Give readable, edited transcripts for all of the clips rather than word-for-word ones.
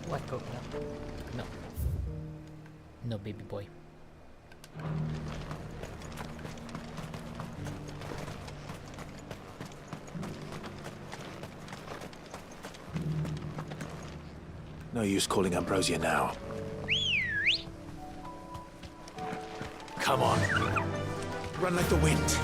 What go? No. No, baby boy. No use calling Ambrosia now. Come on. Run like the wind.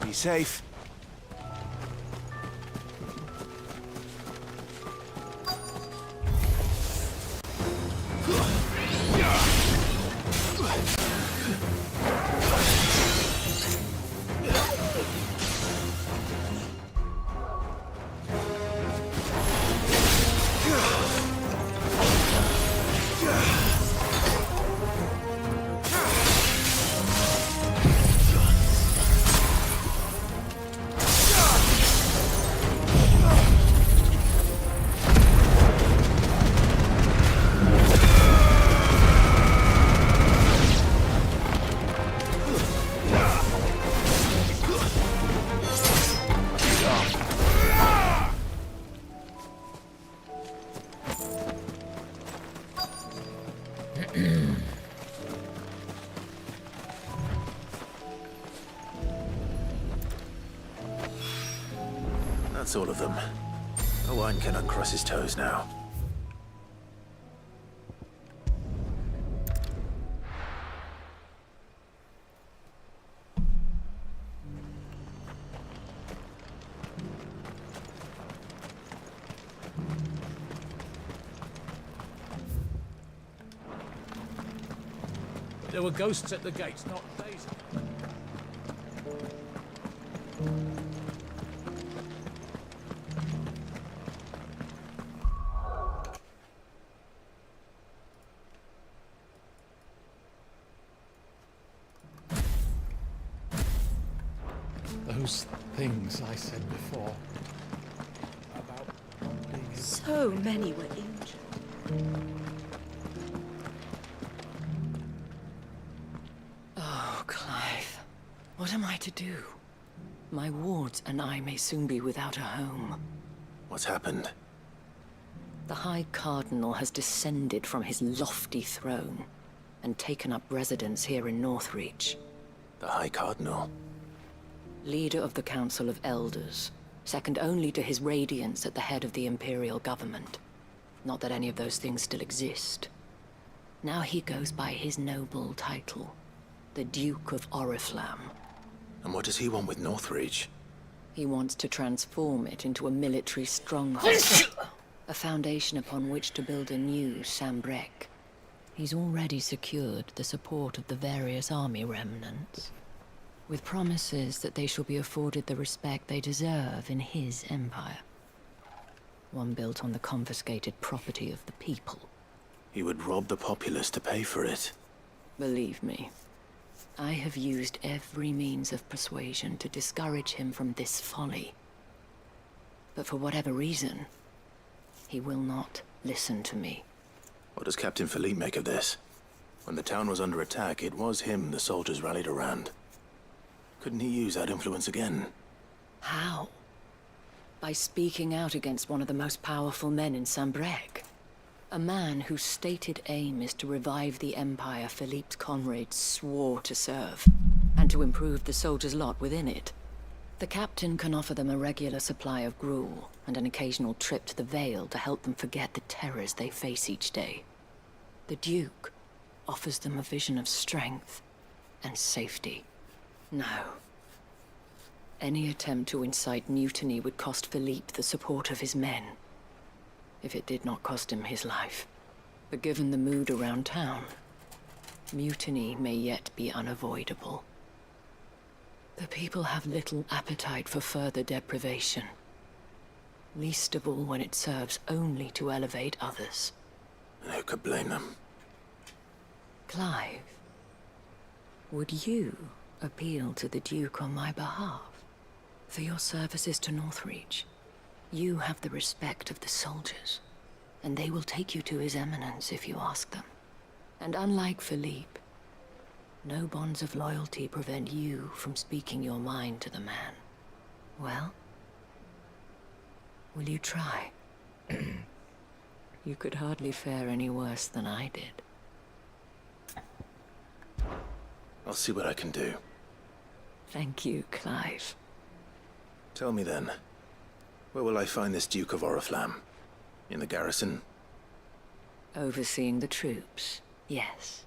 Be safe. That's all of them. No one can uncross his toes now. There were ghosts at the gates, not days. Those things I said before about being... So many were injured. Oh, Clive. What am I to do? My wards and I may soon be without a home. What's happened? The High Cardinal has descended from his lofty throne and taken up residence here in Northreach. The High Cardinal? Leader of the Council of Elders, second only to his Radiance at the head of the Imperial government. Not that any of those things still exist. Now he goes by his noble title, the Duke of Oriflamme. And what does he want with Northreach? He wants to transform it into a military stronghold, a foundation upon which to build a new Sambrec. He's already secured the support of the various army remnants, with promises that they shall be afforded the respect they deserve in his empire. One built on the confiscated property of the people. He would rob the populace to pay for it. Believe me, I have used every means of persuasion to discourage him from this folly. But for whatever reason, he will not listen to me. What does Captain Philippe make of this? When the town was under attack, it was him the soldiers rallied around. Couldn't he use that influence again? How? By speaking out against one of the most powerful men in Sambrec. A man whose stated aim is to revive the empire Philippe's comrades swore to serve, and to improve the soldiers' lot within it. The captain can offer them a regular supply of gruel, and an occasional trip to the Vale to help them forget the terrors they face each day. The Duke offers them a vision of strength, and safety. No. Any attempt to incite mutiny would cost Philippe the support of his men, if it did not cost him his life. But given the mood around town, mutiny may yet be unavoidable. The people have little appetite for further deprivation, least of all when it serves only to elevate others. And who could blame them? Clive, would you appeal to the Duke on my behalf? For your services to Northreach, you have the respect of the soldiers, and they will take you to His Eminence if you ask them. And unlike Philippe, no bonds of loyalty prevent you from speaking your mind to the man. Well, will you try? You could hardly fare any worse than I did. I'll see what I can do. Thank you, Clive. Tell me then, where will I find this Duke of Oriflamme? In the garrison? Overseeing the troops, yes.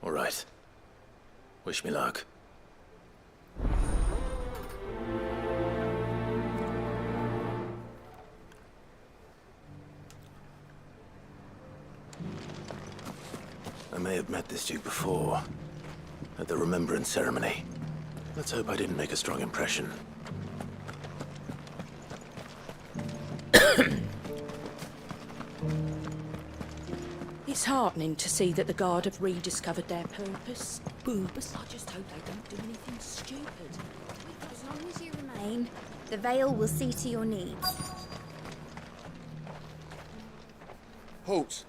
All right. Wish me luck. I may have met this Duke before, at the Remembrance Ceremony. Let's hope I didn't make a strong impression. It's heartening to see that the Guard have rediscovered their purpose. Boobus, I just hope they don't do anything stupid. As long as you remain, the Veil will see to your needs. Halt!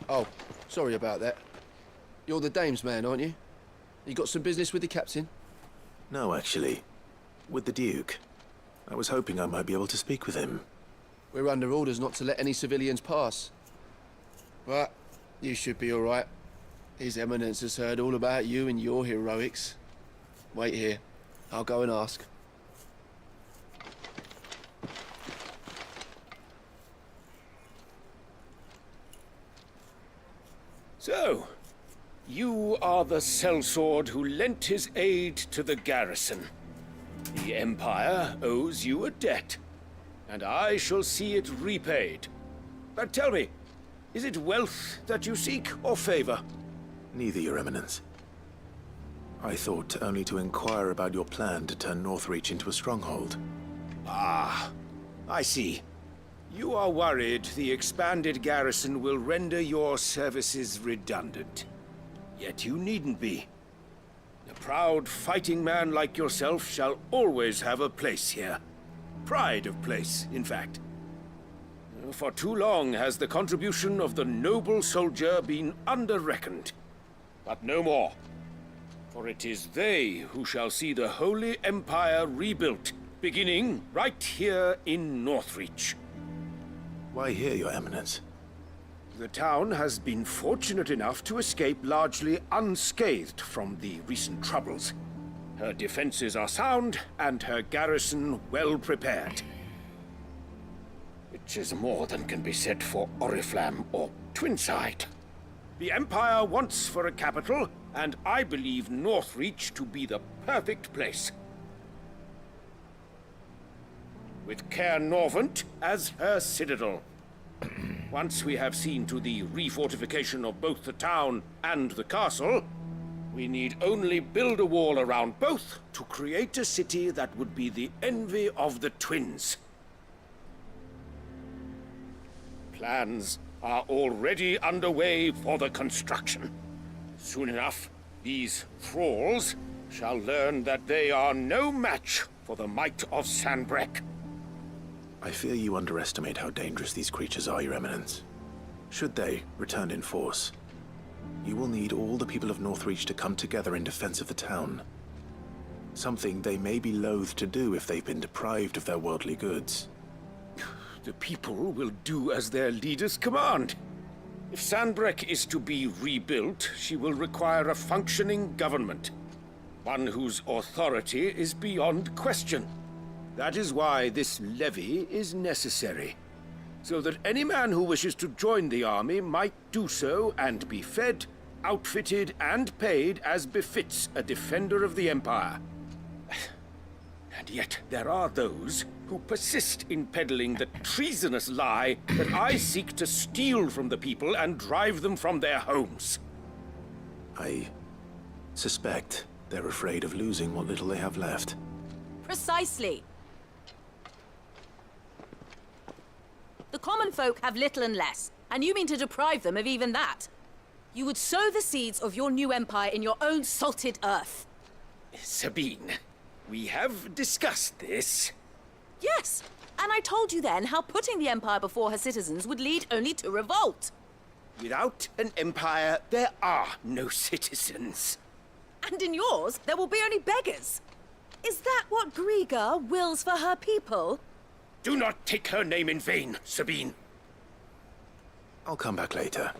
Oh, sorry about that. You're the dame's man, aren't you? You got some business with the captain? No, actually. With the Duke. I was hoping I might be able to speak with him. We're under orders not to let any civilians pass. But you should be all right. His Eminence has heard all about you and your heroics. Wait here. I'll go and ask. So, you are the sellsword who lent his aid to the garrison. The Empire owes you a debt, and I shall see it repaid. But tell me, is it wealth that you seek, or favor? Neither, Your Eminence. I thought only to inquire about your plan to turn Northreach into a stronghold. Ah, I see. You are worried the expanded garrison will render your services redundant. Yet you needn't be. A proud fighting man like yourself shall always have a place here. Pride of place, in fact. For too long has the contribution of the noble soldier been under-reckoned. But no more. For it is they who shall see the Holy Empire rebuilt, beginning right here in Northreach. Why here, Your Eminence? The town has been fortunate enough to escape largely unscathed from the recent troubles. Her defenses are sound, and her garrison well prepared. Which is more than can be said for Oriflamme or Twinside. The Empire wants for a capital, and I believe Northreach to be the perfect place. With Caer Norvent as her citadel. Once we have seen to the refortification of both the town and the castle, we need only build a wall around both to create a city that would be the envy of the twins. Plans are already underway for the construction. Soon enough, these thralls shall learn that they are no match for the might of Sanbreque. I fear you underestimate how dangerous these creatures are, Your Eminence. Should they return in force, you will need all the people of Northreach to come together in defense of the town. Something they may be loath to do if they've been deprived of their worldly goods. The people will do as their leaders command. If Sanbreque is to be rebuilt, she will require a functioning government. One whose authority is beyond question. That is why this levy is necessary. So that any man who wishes to join the army might do so and be fed outfitted and paid as befits a defender of the Empire. And yet there are those who persist in peddling the treasonous lie that I seek to steal from the people and drive them from their homes. I suspect they're afraid of losing what little they have left. Precisely. The common folk have little and less, and you mean to deprive them of even that. You would sow the seeds of your new empire in your own salted earth. Sabine, we have discussed this. Yes, and I told you then how putting the empire before her citizens would lead only to revolt. Without an empire, there are no citizens. And in yours, there will be only beggars. Is that what Griga wills for her people? Do not take her name in vain, Sabine. I'll come back later.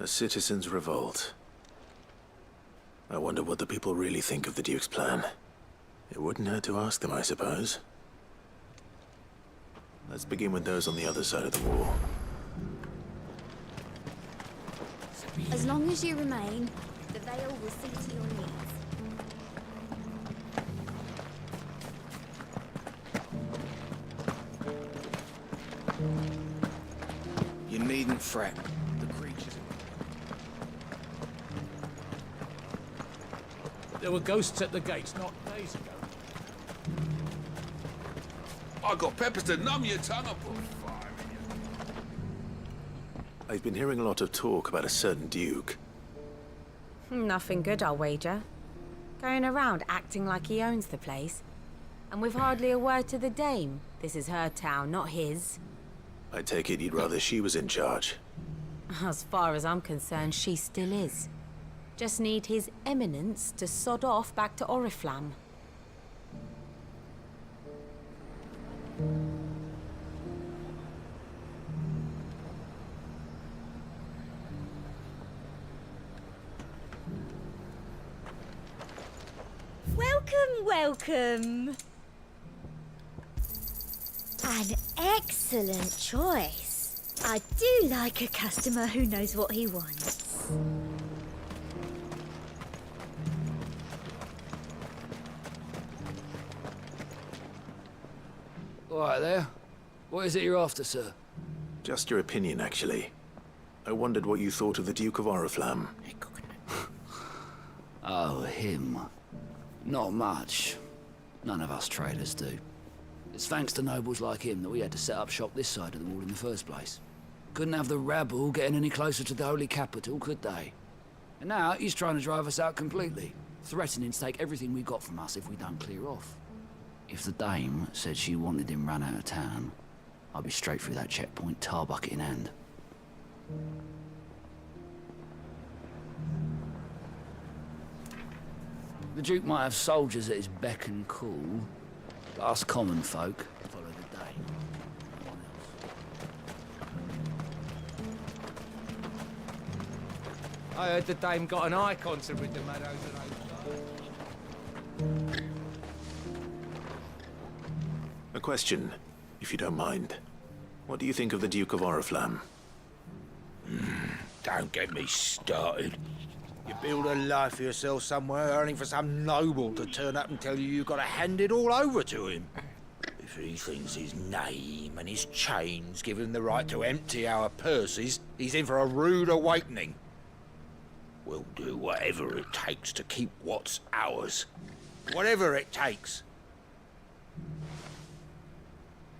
A citizens' revolt. I wonder what the people really think of the Duke's plan. It wouldn't hurt to ask them, I suppose. Let's begin with those on the other side of the wall. As long as you remain, the Veil will see to your needs. You needn't fret. The creatures... There were ghosts at the gates not days ago. I got peppers to numb your tongue. I put fire in you. I've been hearing a lot of talk about a certain Duke. Nothing good, I'll wager. Going around acting like he owns the place. And with hardly a word to the dame. This is her town, not his. I take it you'd rather she was in charge. As far as I'm concerned, she still is. Just need his eminence to sod off back to Oriflamme. Welcome, welcome. An excellent choice. I do like a customer who knows what he wants. All right there. What is it you're after, sir? Just your opinion, actually. I wondered what you thought of the Duke of Oriflamme. Oh, him. Not much. None of us traders do. It's thanks to nobles like him that we had to set up shop this side of the wall in the first place. Couldn't have the rabble getting any closer to the holy capital, could they? And now he's trying to drive us out completely, threatening to take everything we got from us if we don't clear off. If the dame said she wanted him run out of town, I'd be straight through that checkpoint, tar bucket in hand. The Duke might have soldiers at his beck and call, but us common folk follow the dame. No one else. I heard the dame got an eye concert with the Meadows and Oaks. A question, if you don't mind. What do you think of the Duke of Oriflamme? Don't get me started. You build a life for yourself somewhere, earning for some noble to turn up and tell you you've got to hand it all over to him. If he thinks his name and his chains give him the right to empty our purses, he's in for a rude awakening. We'll do whatever it takes to keep what's ours. Whatever it takes.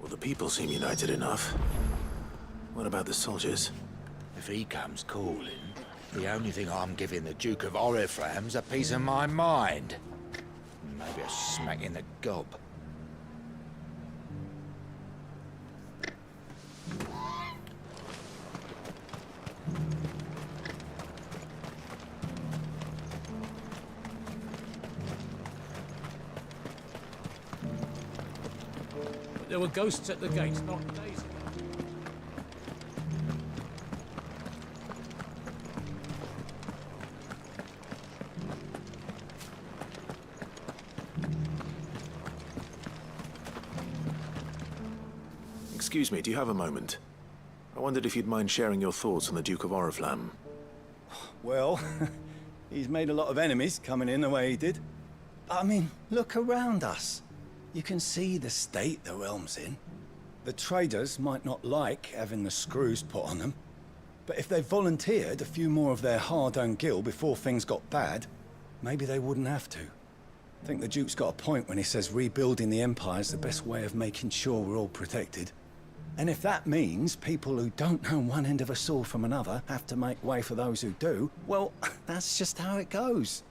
Well, the people seem united enough. What about the soldiers? If he comes calling, the only thing I'm giving the Duke of Oriflamme's a piece of my mind. Maybe a smack in the gob. There were ghosts at the gates not days ago. Excuse me, do you have a moment? I wondered if you'd mind sharing your thoughts on the Duke of Oriflamme. Well, he's made a lot of enemies coming in the way he did. I mean, look around us. You can see the state the realm's in. The traders might not like having the screws put on them, but if they volunteered a few more of their hard-earned gil before things got bad, maybe they wouldn't have to. I think the Duke's got a point when he says rebuilding the Empire's the best way of making sure we're all protected. And if that means people who don't know one end of a sword from another have to make way for those who do, well, that's just how it goes.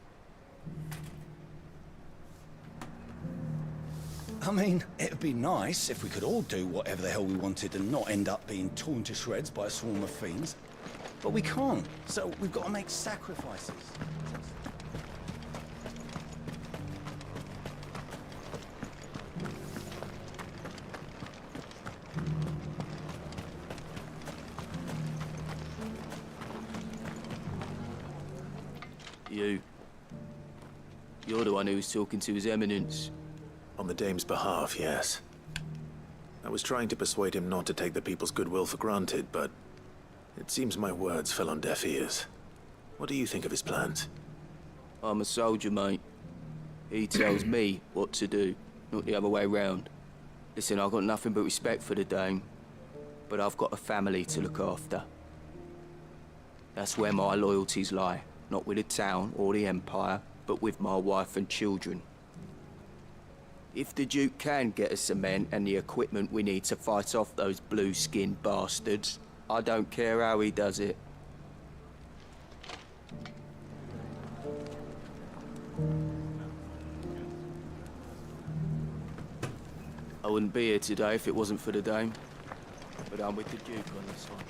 I mean, it'd be nice if we could all do whatever the hell we wanted and not end up being torn to shreds by a swarm of fiends. But we can't, so we've got to make sacrifices. You're the one who was talking to His Eminence. On the Dame's behalf, yes. I was trying to persuade him not to take the people's goodwill for granted, but it seems my words fell on deaf ears. What do you think of his plans? I'm a soldier, mate. He tells me what to do, not the other way round. Listen, I've got nothing but respect for the Dame, but I've got a family to look after. That's where my loyalties lie, not with the town or the Empire, but with my wife and children. If the Duke can get us cement and the equipment we need to fight off those blue-skinned bastards, I don't care how he does it. I wouldn't be here today if it wasn't for the Dame, but I'm with the Duke on this one.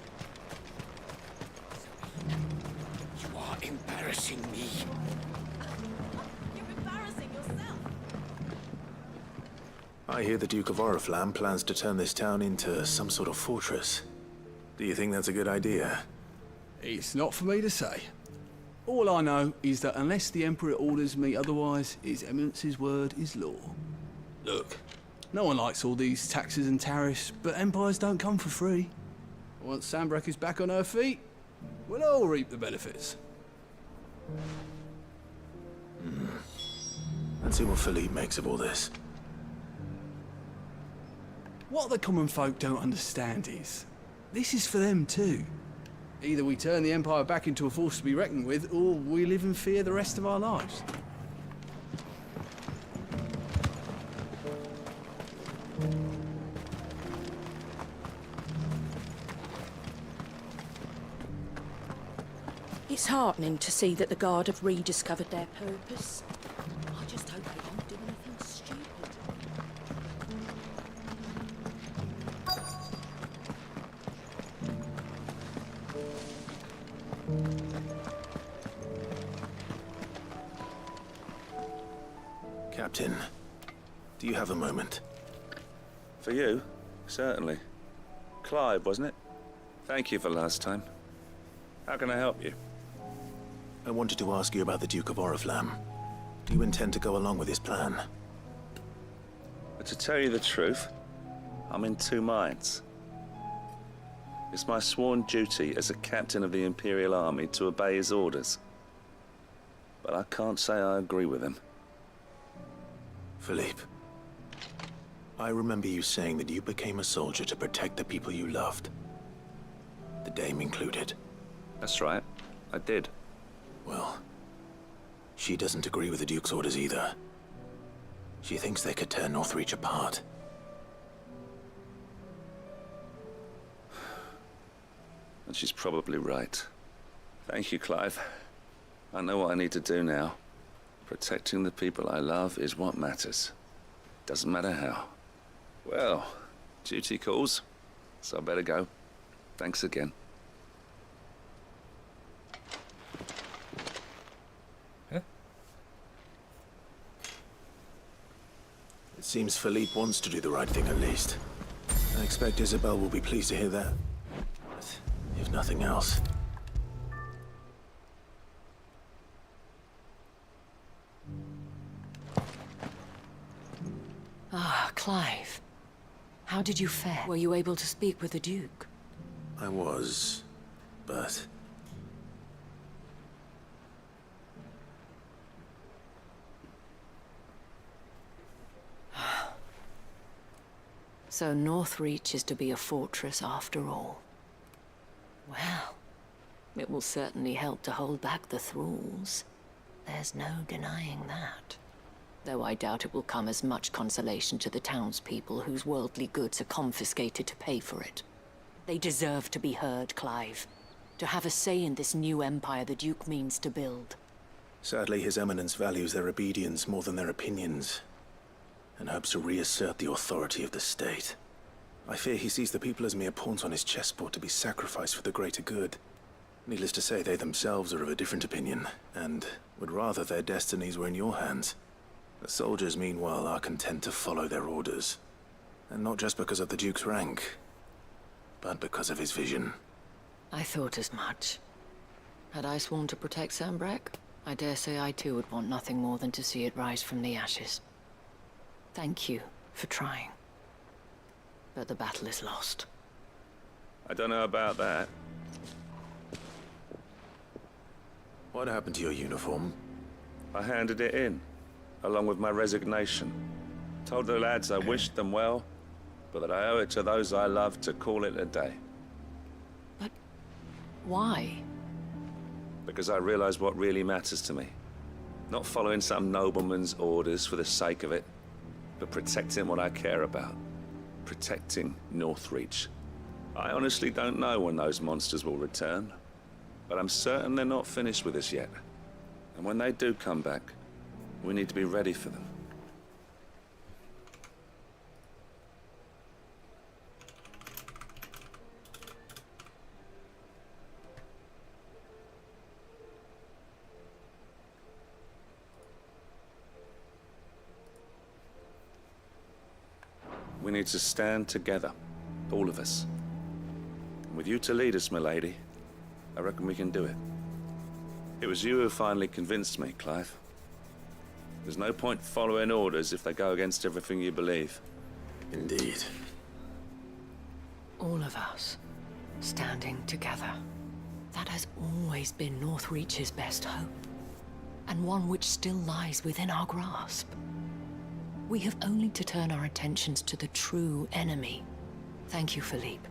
You are embarrassing me. You're embarrassing yourself. I hear the Duke of Oriflamme plans to turn this town into some sort of fortress. Do you think that's a good idea? It's not for me to say. All I know is that unless the Emperor orders me otherwise, His Eminence's word is law. Look, no one likes all these taxes and tariffs, but empires don't come for free. Once Sanbreque is back on her feet, we'll all reap the benefits. Let's see what Philippe makes of all this. What the common folk don't understand is, this is for them too. Either we turn the Empire back into a force to be reckoned with, or we live in fear the rest of our lives. It's heartening to see that the Guard have rediscovered their purpose. I just hope they don't do anything stupid. Captain, do you have a moment? For you? Certainly. Clive, wasn't it? Thank you for last time. How can I help you? I wanted to ask you about the Duke of Oriflamme. Do you intend to go along with his plan? But to tell you the truth, I'm in two minds. It's my sworn duty as a captain of the Imperial Army to obey his orders. But I can't say I agree with him. Philippe, I remember you saying that you became a soldier to protect the people you loved. The Dame included. That's right, I did. Well, she doesn't agree with the Duke's orders either. She thinks they could tear Northreach apart. And she's probably right. Thank you, Clive. I know what I need to do now. Protecting the people I love is what matters. Doesn't matter how. Well, duty calls, so I better go. Thanks again. It seems Philippe wants to do the right thing at least. I expect Isabel will be pleased to hear that. But if nothing else. Ah, Clive. How did you fare? Were you able to speak with the Duke? I was, but... So Northreach is to be a fortress after all. Well, it will certainly help to hold back the thralls. There's no denying that. Though I doubt it will come as much consolation to the townspeople whose worldly goods are confiscated to pay for it. They deserve to be heard, Clive. To have a say in this new empire the Duke means to build. Sadly, His Eminence values their obedience more than their opinions, and hopes to reassert the authority of the state. I fear he sees the people as mere pawns on his chessboard to be sacrificed for the greater good. Needless to say, they themselves are of a different opinion, and would rather their destinies were in your hands. The soldiers, meanwhile, are content to follow their orders. And not just because of the Duke's rank, but because of his vision. I thought as much. Had I sworn to protect Sambrek, I dare say I too would want nothing more than to see it rise from the ashes. Thank you for trying. But the battle is lost. I don't know about that. What happened to your uniform? I handed it in, along with my resignation. Told the lads I wished them well, but that I owe it to those I love to call it a day. But why? Because I realize what really matters to me. Not following some nobleman's orders for the sake of it, but protecting what I care about. Protecting Northreach. I honestly don't know when those monsters will return, but I'm certain they're not finished with us yet. And when they do come back, we need to be ready for them. We need to stand together, all of us. And with you to lead us, milady, I reckon we can do it. It was you who finally convinced me, Clive. There's no point following orders if they go against everything you believe. Indeed. All of us, standing together. That has always been Northreach's best hope, and one which still lies within our grasp. We have only to turn our attentions to the true enemy. Thank you, Philippe,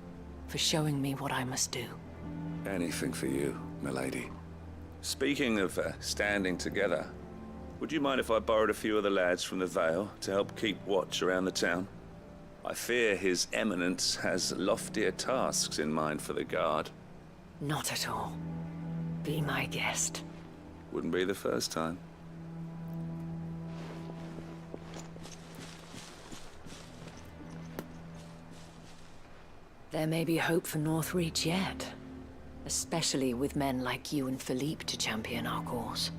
for showing me what I must do. Anything for you, milady. Speaking of standing together, would you mind if I borrowed a few of the lads from the Vale to help keep watch around the town? I fear His Eminence has loftier tasks in mind for the guard. Not at all. Be my guest. Wouldn't be the first time. There may be hope for Northreach yet. Especially with men like you and Philippe to champion our cause.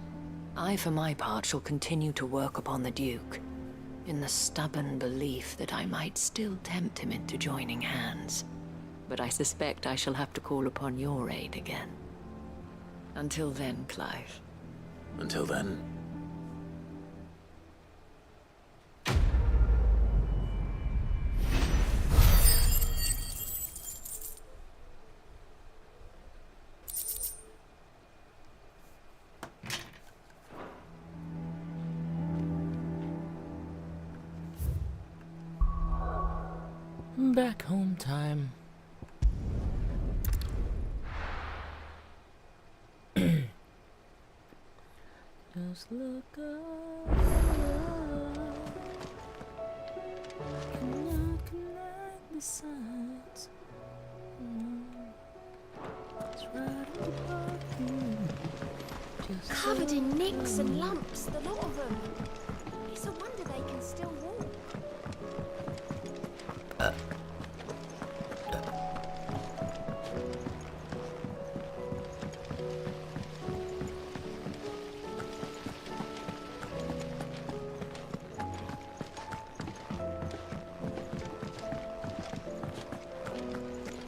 I, for my part, shall continue to work upon the Duke, in the stubborn belief that I might still tempt him into joining hands. But I suspect I shall have to call upon your aid again. Until then, Clive. Until then. Back home time. Just look up. Cannot connect the sides. It's right above you. Just Covered in nicks and lumps, the lot of them. It's a wonder they can still walk.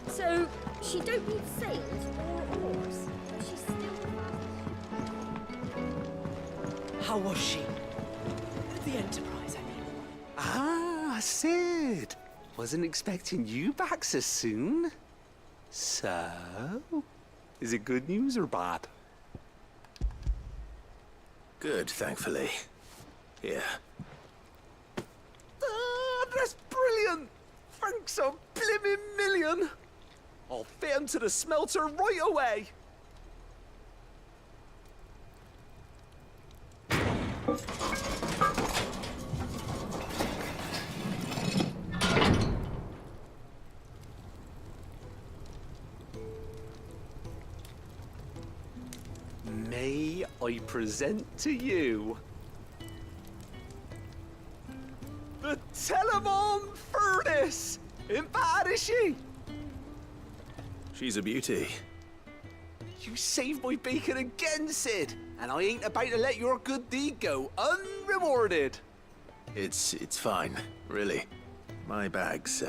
So, she don't need sails or oars, but she's still... How was she? The Enterprise, I mean. Ah, Sid! Wasn't expecting you back so soon. So, is it good news or bad? Good, thankfully. Here. Ah, that's brilliant! Thanks a blimmin' million! I'll fit 'em to the smelter right away! May I present to you the Telemon Furnace! Ain't bad, is she? She's a beauty. You saved my bacon again, Sid, and I ain't about to let your good deed go unrewarded. It's fine, really. My bag's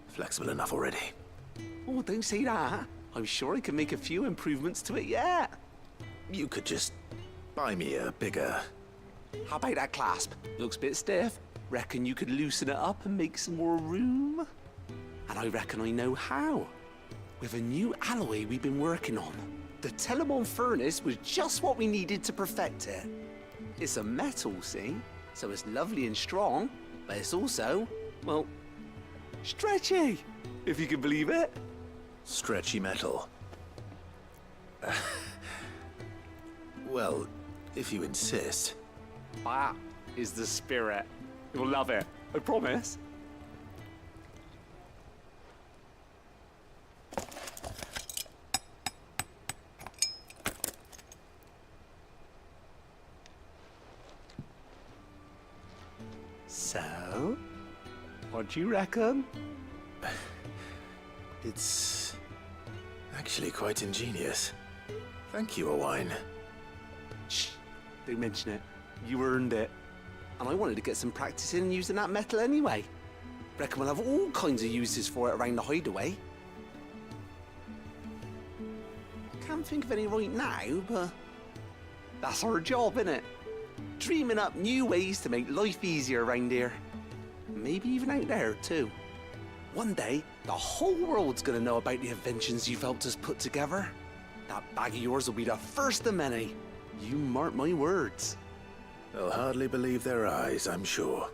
flexible enough already. Oh, don't say that. I'm sure I can make a few improvements to it yet. You could just buy me a bigger... How about that clasp? Looks a bit stiff. Reckon you could loosen it up and make some more room? And I reckon I know how. With a new alloy we've been working on. The Telemon Furnace was just what we needed to perfect it. It's a metal, see? So it's lovely and strong, but it's also, well, stretchy, if you can believe it. Stretchy metal. Well, if you insist. That is the spirit. You'll love it, I promise. So, what do you reckon? It's actually quite ingenious. Thank you, Owain. Shh, don't mention it. You earned it. And I wanted to get some practice in using that metal anyway. Reckon we'll have all kinds of uses for it around the hideaway. Can't think of any right now, but that's our job, innit? Dreaming up new ways to make life easier around here. Maybe even out there, too. One day, the whole world's gonna know about the inventions you've helped us put together. That bag of yours will be the first of many. You mark my words. They'll hardly believe their eyes, I'm sure.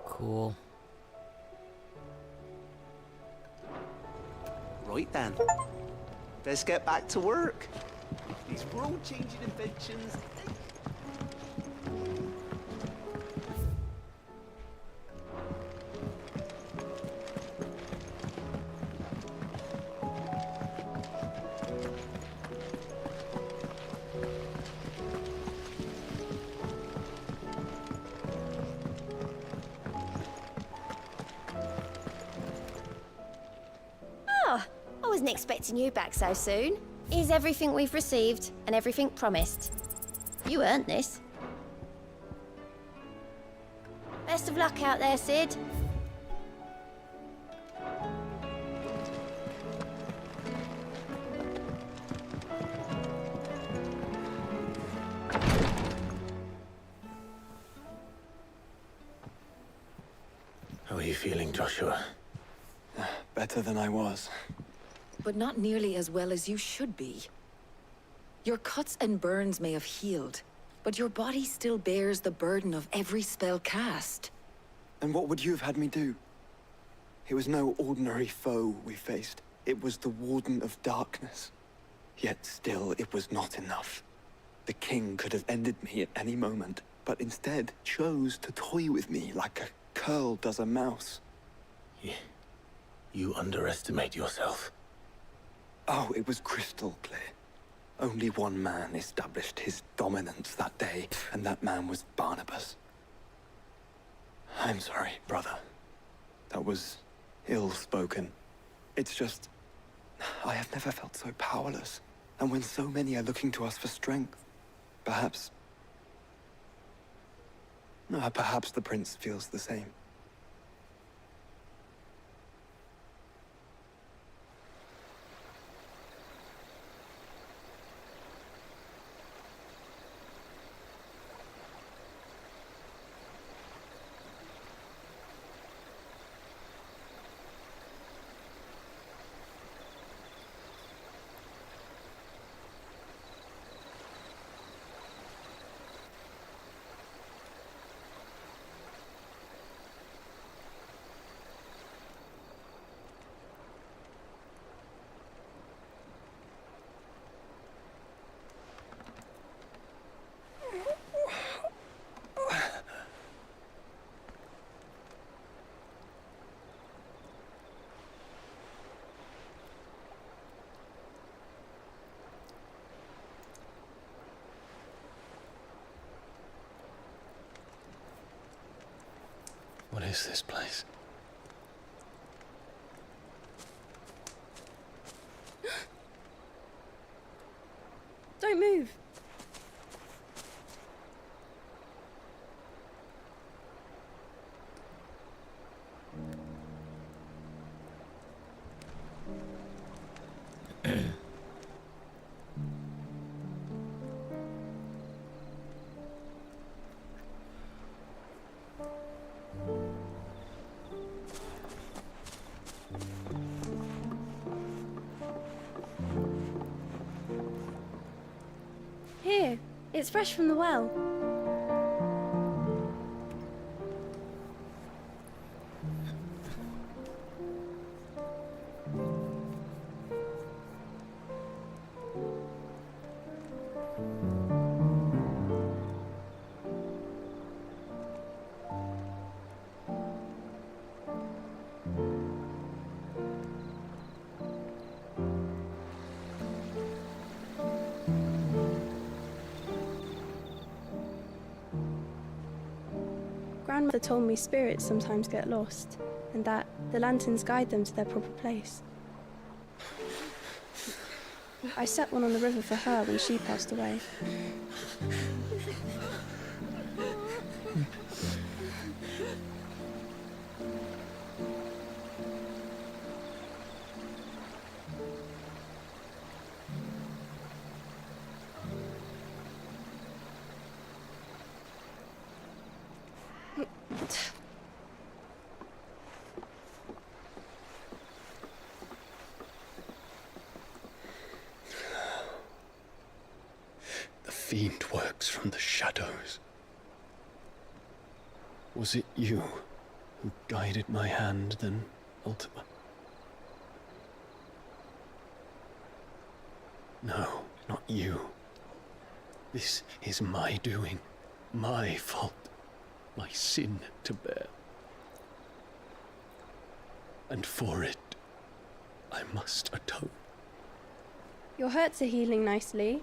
Cool. Right then. Let's get back to work. These world-changing inventions. Oh, I wasn't expecting you back so soon. Here's everything we've received and everything promised. You earned this. Best of luck out there, Sid. How are you feeling, Joshua? Better than I was. But not nearly as well as you should be. Your cuts and burns may have healed, but your body still bears the burden of every spell cast. And what would you have had me do? It was no ordinary foe we faced. It was the Warden of Darkness. Yet still, it was not enough. The king could have ended me at any moment, but instead chose to toy with me like a curl does a mouse. You underestimate yourself. Oh, it was crystal clear. Only one man established his dominance that day, and that man was Barnabas. I'm sorry, brother. That was ill-spoken. It's just... I have never felt so powerless. And when so many are looking to us for strength, perhaps... Perhaps the prince feels the same. What is this place? Don't move. Here, it's fresh from the well. Grandmother told me spirits sometimes get lost, and that the lanterns guide them to their proper place. I set one on the river for her when she passed away. The fiend works from the shadows. Was it you who guided my hand then, Ultima? No, not you. This is my doing, my fault, my sin to bear. And for it, I must atone. Your hurts are healing nicely.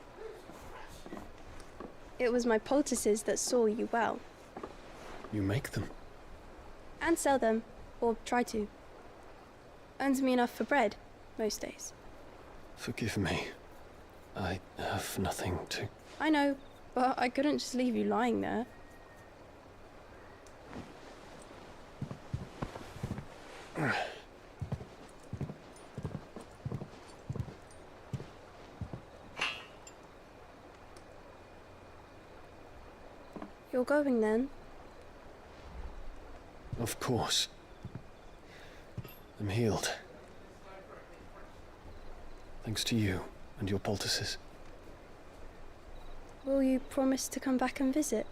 It was my poultices that saw you well. You make them? And sell them, or try to. Earns me enough for bread, most days. Forgive me. I have nothing to... I know, but I couldn't just leave you lying there. You're going then? Of course. I'm healed. Thanks to you and your poultices. Will you promise to come back and visit?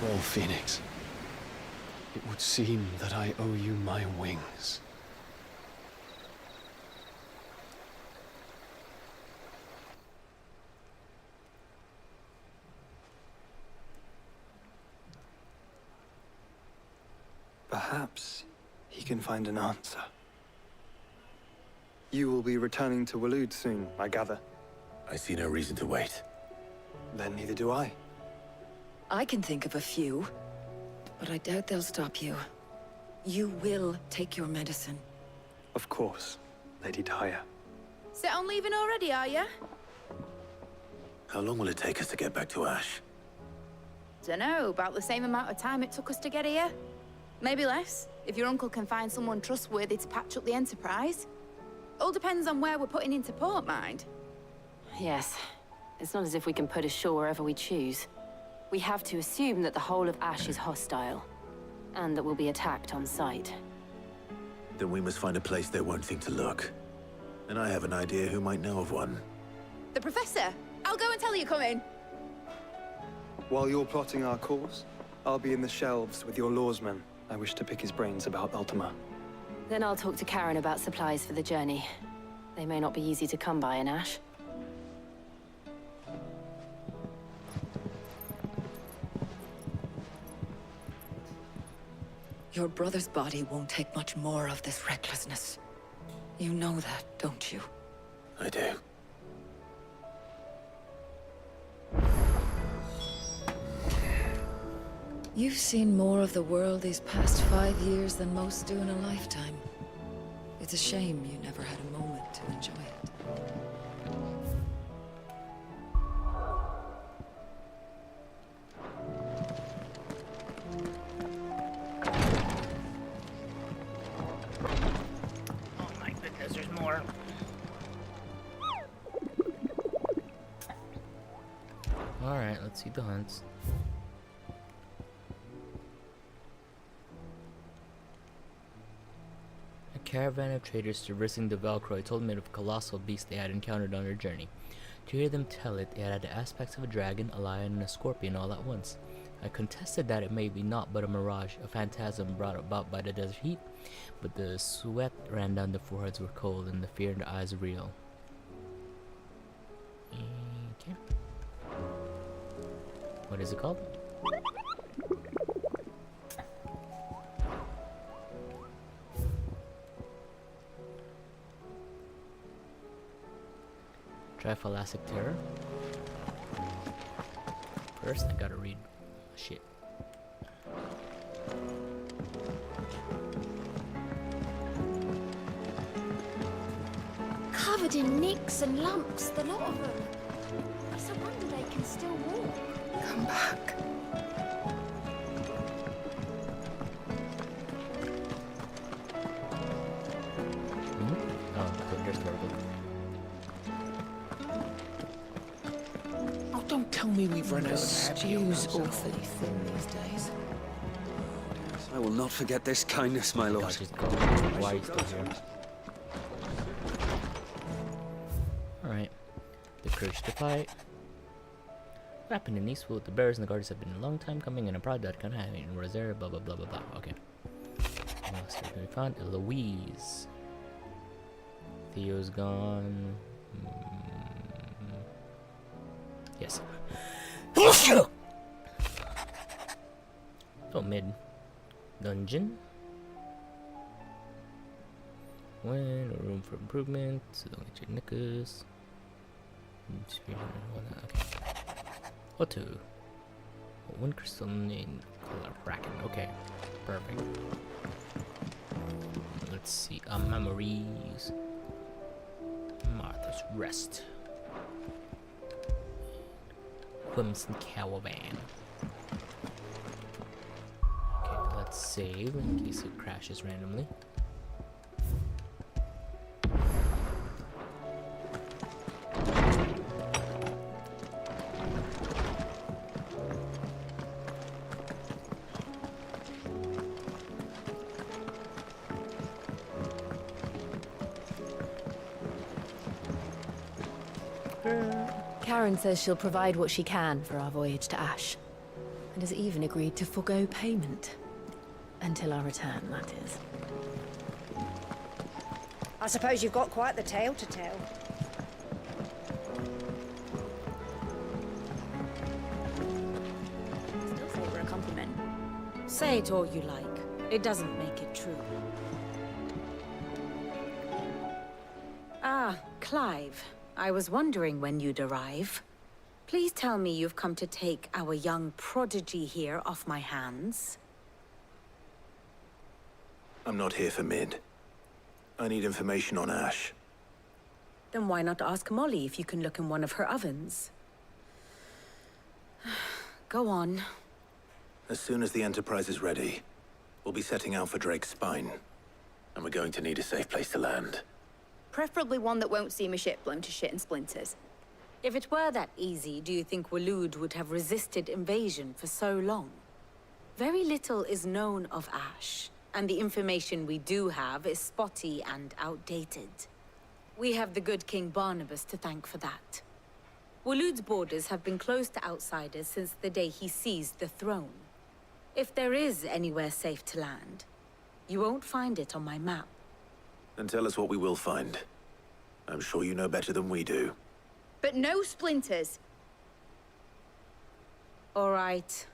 Well, Phoenix, it would seem that I owe you my wings. Perhaps he can find an answer. You will be returning to Waloed soon, I gather. I see no reason to wait. Then neither do I. I can think of a few, but I doubt they'll stop you. You will take your medicine. Of course, Lady Daya. Set on leaving already, are you? How long will it take us to get back to Ash? Dunno, about the same amount of time it took us to get here. Maybe less, if your uncle can find someone trustworthy to patch up the Enterprise. All depends on where we're putting into port, mind. Yes. It's not as if we can put ashore wherever we choose. We have to assume that the whole of Ash is hostile, and that we'll be attacked on sight. Then we must find a place they won't think to look. And I have an idea who might know of one. The Professor! I'll go and tell you come in. While you're plotting our course, I'll be in the shelves with your lawsman. I wish to pick his brains about Ultima. Then I'll talk to Karen about supplies for the journey. They may not be easy to come by in Ash. Your brother's body won't take much more of this recklessness. You know that, don't you? I do. You've seen more of the world these past 5 years than most do in a lifetime. It's a shame you never had a moment to enjoy it. Oh my goodness, there's more. Alright, let's see the hunts. A caravan of traders traversing the Valkyrie told me of a colossal beast they had encountered on their journey. To hear them tell it, it had the aspects of a dragon, a lion, and a scorpion all at once. I contested that it may be naught but a mirage, a phantasm brought about by the desert heat, but the sweat ran down their foreheads were cold, and the fear in their eyes real. Okay. What is it called? Triphalassic Terror. First, I gotta read shit. Covered in nicks and lumps, the lot of them. It's a wonder they can still walk. Come back. Oh, there's purple. Oh, don't tell me we've run out of Stew's awfully thin these days. I will not forget this kindness, my lord. Why are you still here? Alright. The courage to fight. What happened in Eastwood? The bears and the guards have been a long time coming, and I'm proud that kind of having was there, blah blah blah blah blah. Okay. Monster can be found. Eloise. Theo's gone. Yes. Oh, mid dungeon. When a room for improvement. So don't get your knickers. Okay. Otu. One crystal in color bracket. Okay. Perfect. Let's see. Memories. Martha's Rest. Crimson Caravan. Okay, let's save in case it crashes randomly. Karen says she'll provide what she can for our voyage to Ash, and has even agreed to forgo payment. Until our return, that is. I suppose you've got quite the tale to tell. Still favour a compliment. Say it all you like. It doesn't make it true. Ah, Clive. I was wondering when you'd arrive. Please tell me you've come to take our young prodigy here off my hands. I'm not here for Mid. I need information on Ash. Then why not ask Molly if you can look in one of her ovens? Go on. As soon as the Enterprise is ready, we'll be setting out for Drake's Spine. And we're going to need a safe place to land. Preferably one that won't see my ship blown to shit and splinters. If it were that easy, do you think Waloed would have resisted invasion for so long? Very little is known of Ash, and the information we do have is spotty and outdated. We have the good King Barnabas to thank for that. Waloed's borders have been closed to outsiders since the day he seized the throne. If there is anywhere safe to land, you won't find it on my map. Then tell us what we will find. I'm sure you know better than we do. But no splinters. All right,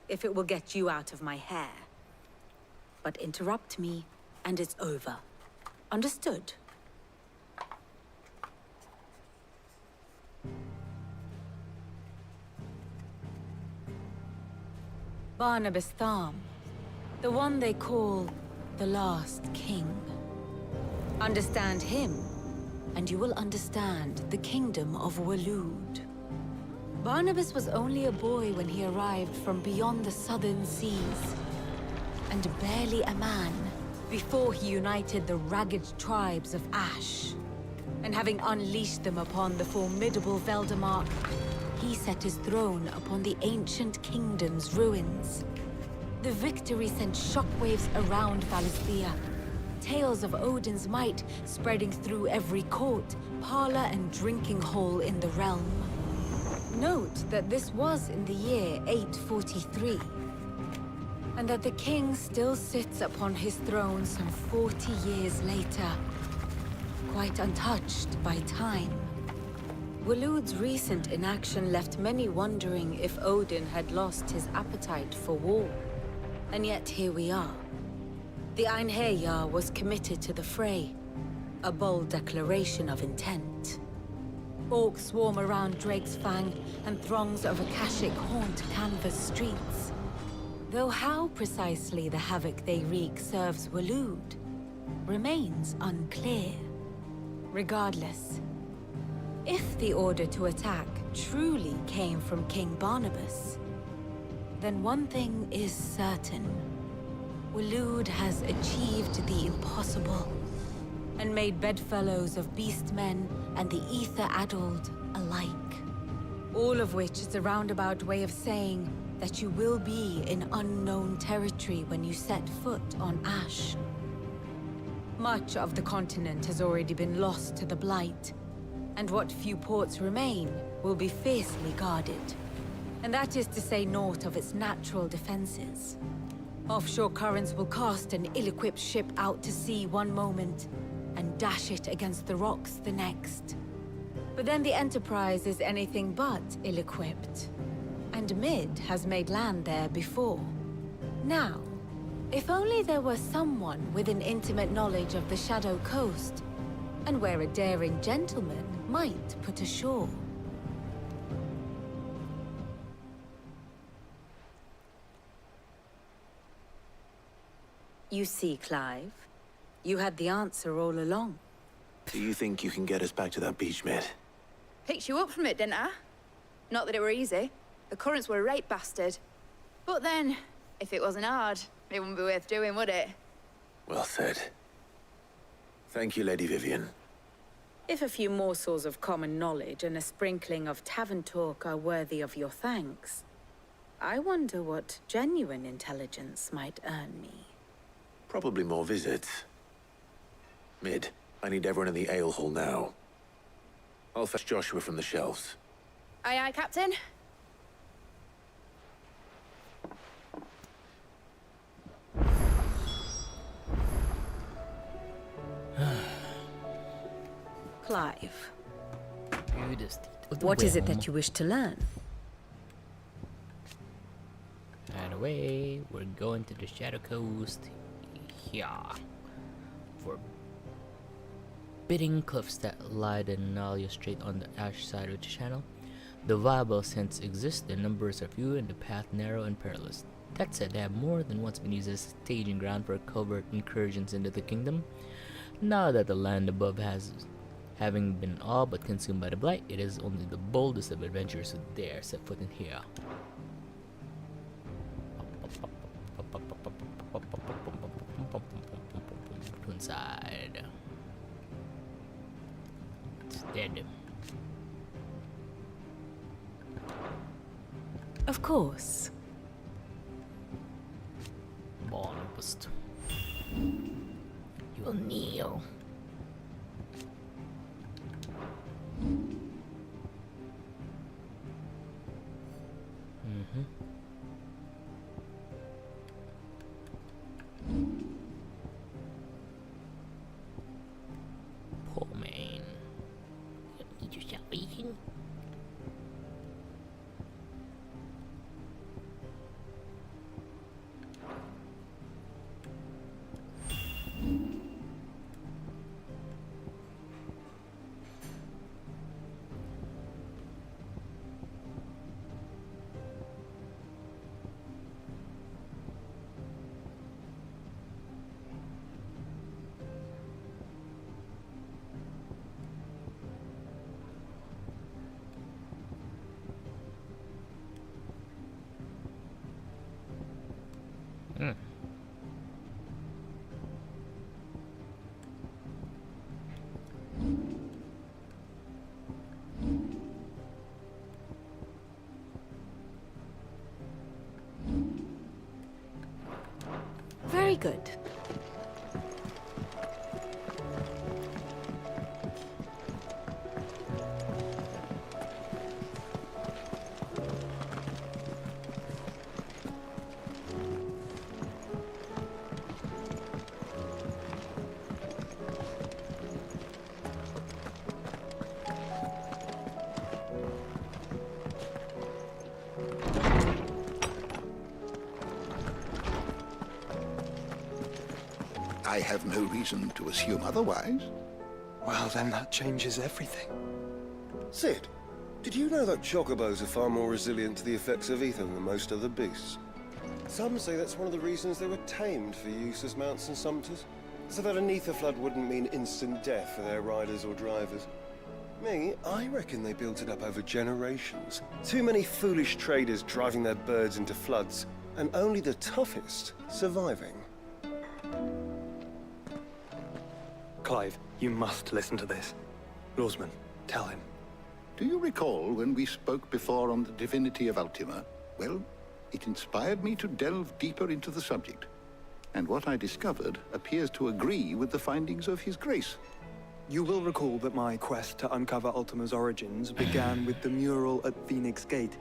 if it will get you out of my hair. But interrupt me, and it's over. Understood? Barnabas Tharm, the one they call the Last King. Understand him, and you will understand the kingdom of Waloed. Barnabas was only a boy when he arrived from beyond the southern seas, and barely a man before he united the ragged tribes of Ash. And having unleashed them upon the formidable Veldamark, he set his throne upon the ancient kingdom's ruins. The victory sent shockwaves around Valisthea, tales of Odin's might spreading through every court, parlor, and drinking hole in the realm. Note that this was in the year 843, and that the king still sits upon his throne some 40 years later, quite untouched by time. Waloed's recent inaction left many wondering if Odin had lost his appetite for war. And yet here we are. The Einherjar was committed to the fray, a bold declaration of intent. Orcs swarm around Drake's Fang, and throngs of Akashic haunt Canvas streets. Though how precisely the havoc they wreak serves Waloed remains unclear. Regardless, if the order to attack truly came from King Barnabas, then one thing is certain. Waloed has achieved the impossible, and made bedfellows of beastmen and the ether-addled alike. All of which is a roundabout way of saying that you will be in unknown territory when you set foot on Ash. Much of the continent has already been lost to the Blight, and what few ports remain will be fiercely guarded. And that is to say naught of its natural defenses. Offshore currents will cast an ill-equipped ship out to sea one moment, and dash it against the rocks the next. But then the Enterprise is anything but ill-equipped. And Mid has made land there before. Now, if only there were someone with an intimate knowledge of the Shadow Coast, and where a daring gentleman might put ashore. You see, Clive, you had the answer all along. Do you think you can get us back to that beach, Mid? Picked you up from it, didn't I? Not that it were easy. The currents were a right bastard. But then, if it wasn't hard, it wouldn't be worth doing, would it? Well said. Thank you, Lady Vivian. If a few morsels of common knowledge and a sprinkling of tavern talk are worthy of your thanks, I wonder what genuine intelligence might earn me. Probably more visits. Mid, I need everyone in the ale hall now. I'll fetch Joshua from the shelves. Aye, aye, Captain. Clive, what is it that you wish to learn? Right away, we're going to the Shadow Coast. Yeah. Forbidding cliffs that lie the Nalia straight on the Ash side of the channel. The viable scents exist, the numbers are few, and the path narrow and perilous. That said, they have more than once been used as a staging ground for covert incursions into the kingdom. Now that the land above having been all but consumed by the blight, it is only the boldest of adventurers who dare set foot in here. Inside. It's dead. Of course. Barnabust. You will kneel. Poor man. You need your salvation. Very good. I have no reason to assume otherwise. Well, then that changes everything. Sid, did you know that chocobos are far more resilient to the effects of ether than most other beasts? Some say that's one of the reasons they were tamed for use as mounts and sumpters, so that an ether flood wouldn't mean instant death for their riders or drivers. Me, I reckon they built it up over generations. Too many foolish traders driving their birds into floods, and only the toughest surviving. Clive, you must listen to this. Lawsman, tell him. Do you recall when we spoke before on the divinity of Ultima? Well, it inspired me to delve deeper into the subject. And what I discovered appears to agree with the findings of His Grace. You will recall that my quest to uncover Ultima's origins began with the mural at Phoenix Gate.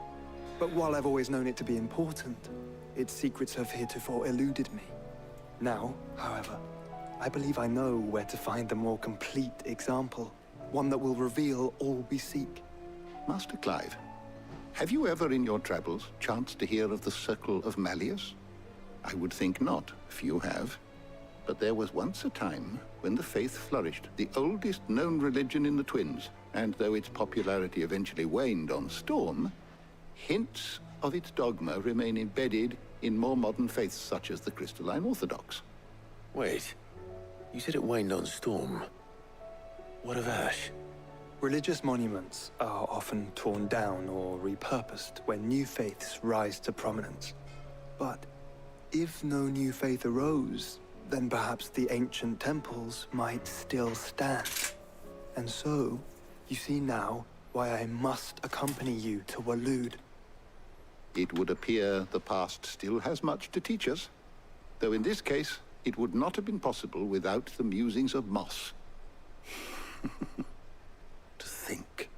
But while I've always known it to be important, its secrets have heretofore eluded me. Now, however, I believe I know where to find the more complete example. One that will reveal all we seek. Master Clive, have you ever in your travels chanced to hear of the Circle of Malleus? I would think not, few have. But there was once a time when the faith flourished, the oldest known religion in the Twins, and though its popularity eventually waned on Storm, hints of its dogma remain embedded in more modern faiths such as the Crystalline Orthodox. Wait, you said it waned on Storm. What of Ash? Religious monuments are often torn down or repurposed when new faiths rise to prominence. But if no new faith arose, then perhaps the ancient temples might still stand. And so, you see now why I must accompany you to Waloed. It would appear the past still has much to teach us, though in this case, it would not have been possible without the musings of Moss. To think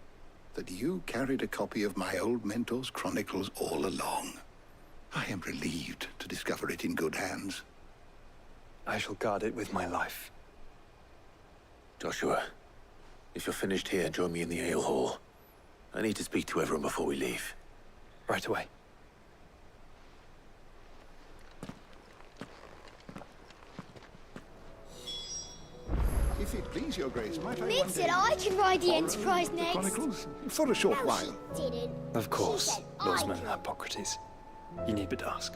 that you carried a copy of my old mentor's chronicles all along. I am relieved to discover it in good hands. I shall guard it with my life. Joshua, if you're finished here, join me in the ale hall. I need to speak to everyone before we leave. Right away. it please your grace, might I Mid one said day I could ride the Enterprise the next. Chronicles for a short while? Didn't. Of course, said I Lordsman could. Hippocrates. You need but ask.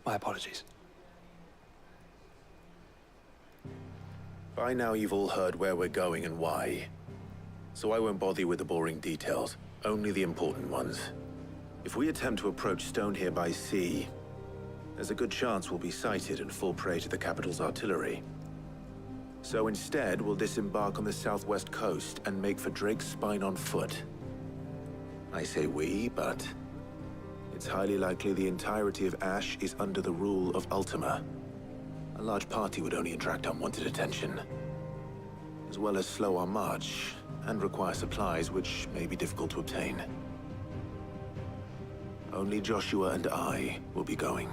My apologies. By now you've all heard where we're going and why. So I won't bother you with the boring details, only the important ones. If we attempt to approach Stone here by sea, there's a good chance we'll be sighted and fall prey to the capital's artillery. So instead, we'll disembark on the southwest coast and make for Drake's Spine on foot. I say we, but it's highly likely the entirety of Ash is under the rule of Ultima. A large party would only attract unwanted attention, as well as slow our march and require supplies which may be difficult to obtain. Only Joshua and I will be going.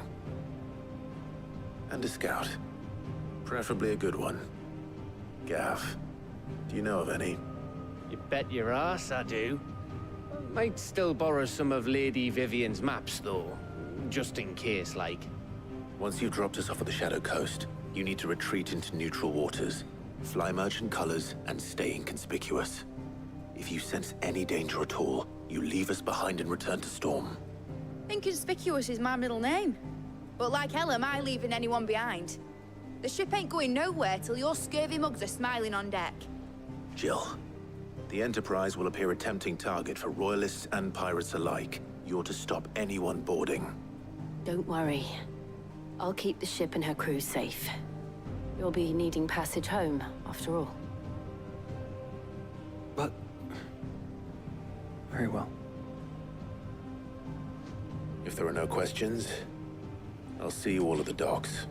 And a scout. Preferably a good one. Gav, do you know of any? You bet your ass I do. Might still borrow some of Lady Vivian's maps, though. Just in case, like. Once you've dropped us off at the Shadow Coast, you need to retreat into neutral waters, fly merchant colors, and stay inconspicuous. If you sense any danger at all, you leave us behind and return to Storm. Inconspicuous is my middle name. But like hell am I leaving anyone behind. The ship ain't going nowhere till your scurvy mugs are smiling on deck. Jill, the Enterprise will appear a tempting target for royalists and pirates alike. You're to stop anyone boarding. Don't worry. I'll keep the ship and her crew safe. You'll be needing passage home, after all. But... very well. If there are no questions, I'll see you all at the docks.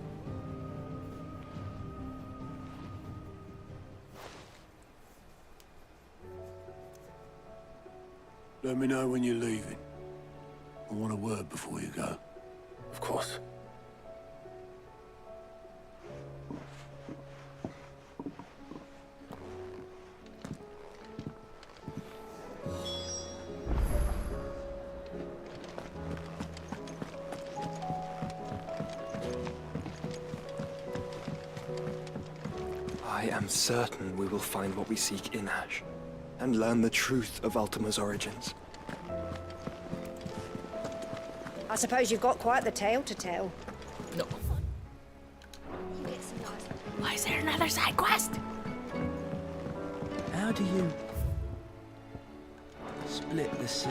Let me know when you're leaving. I want a word before you go. Of course. I am certain we will find what we seek in Ash, and learn the truth of Ultima's origins. I suppose you've got quite the tale to tell. No. Why is there another side quest? How do you split the sea?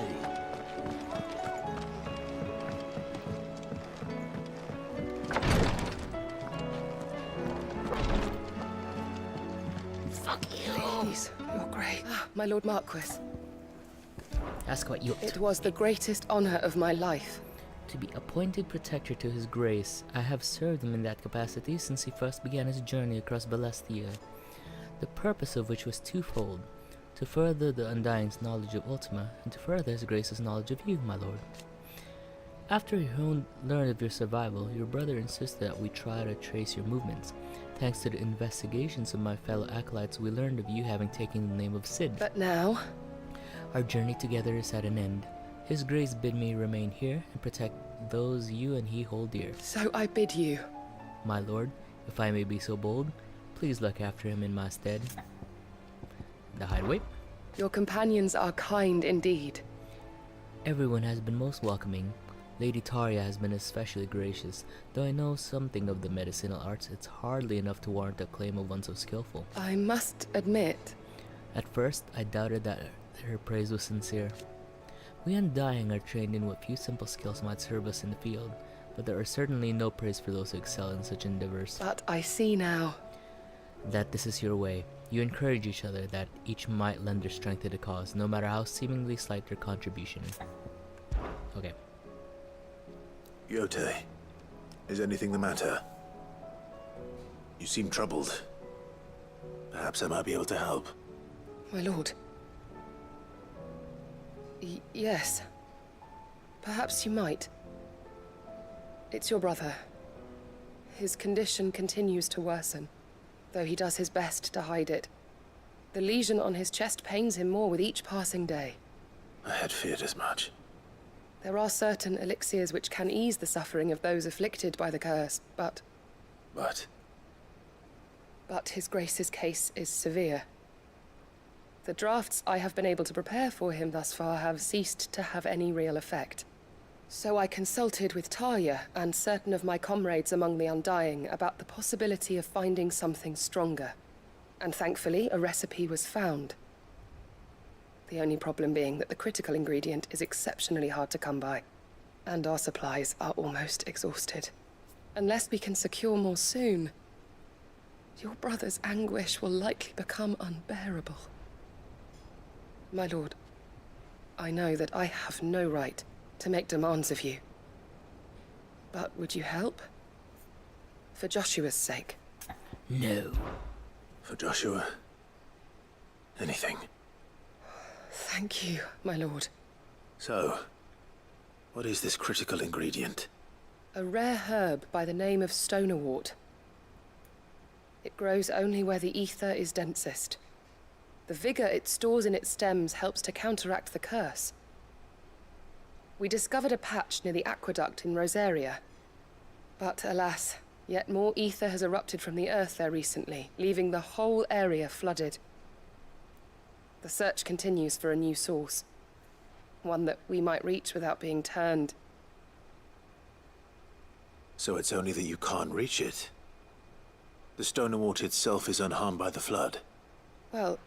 Fuck you. Please, Your Grace. My Lord Marquis. Ask what you... It was the greatest honor of my life. To be appointed protector to his grace, I have served him in that capacity since he first began his journey across Balestia, the purpose of which was twofold: to further the Undying's knowledge of Ultima, and to further his grace's knowledge of you, my lord. After he learned of your survival, your brother insisted that we try to trace your movements. Thanks to the investigations of my fellow acolytes, we learned of you having taken the name of Sid. But now... our journey together is at an end. His grace bid me remain here and protect those you and he hold dear. So I bid you. My lord, if I may be so bold, please look after him in my stead. The hideaway? Your companions are kind indeed. Everyone has been most welcoming. Lady Taria has been especially gracious. Though I know something of the medicinal arts, it's hardly enough to warrant a claim of one so skillful. I must admit... At first, I doubted that her praise was sincere. We Undying are trained in what few simple skills might serve us in the field, but there are certainly no praise for those who excel in such endeavors. But I see now that this is your way. You encourage each other, that each might lend their strength to the cause, no matter how seemingly slight their contribution. Okay. Yote, is anything the matter? You seem troubled. Perhaps I might be able to help. My lord. Yes. Perhaps you might. It's your brother. His condition continues to worsen, though he does his best to hide it. The lesion on his chest pains him more with each passing day. I had feared as much. There are certain elixirs which can ease the suffering of those afflicted by the curse, but... But His Grace's case is severe. The drafts I have been able to prepare for him thus far have ceased to have any real effect. So I consulted with Talia and certain of my comrades among the Undying about the possibility of finding something stronger. And thankfully, a recipe was found. The only problem being that the critical ingredient is exceptionally hard to come by, and our supplies are almost exhausted. Unless we can secure more soon, your brother's anguish will likely become unbearable. My lord, I know that I have no right to make demands of you. But would you help? For Joshua's sake. No. For Joshua, anything. Thank you, my lord. So, what is this critical ingredient? A rare herb by the name of stonerwort. It grows only where the ether is densest. The vigor it stores in its stems helps to counteract the curse. We discovered a patch near the aqueduct in Rosaria. But alas, yet more ether has erupted from the earth there recently, leaving the whole area flooded. The search continues for a new source. One that we might reach without being turned. So it's only that you can't reach it. The Stonerwort itself is unharmed by the flood. Well,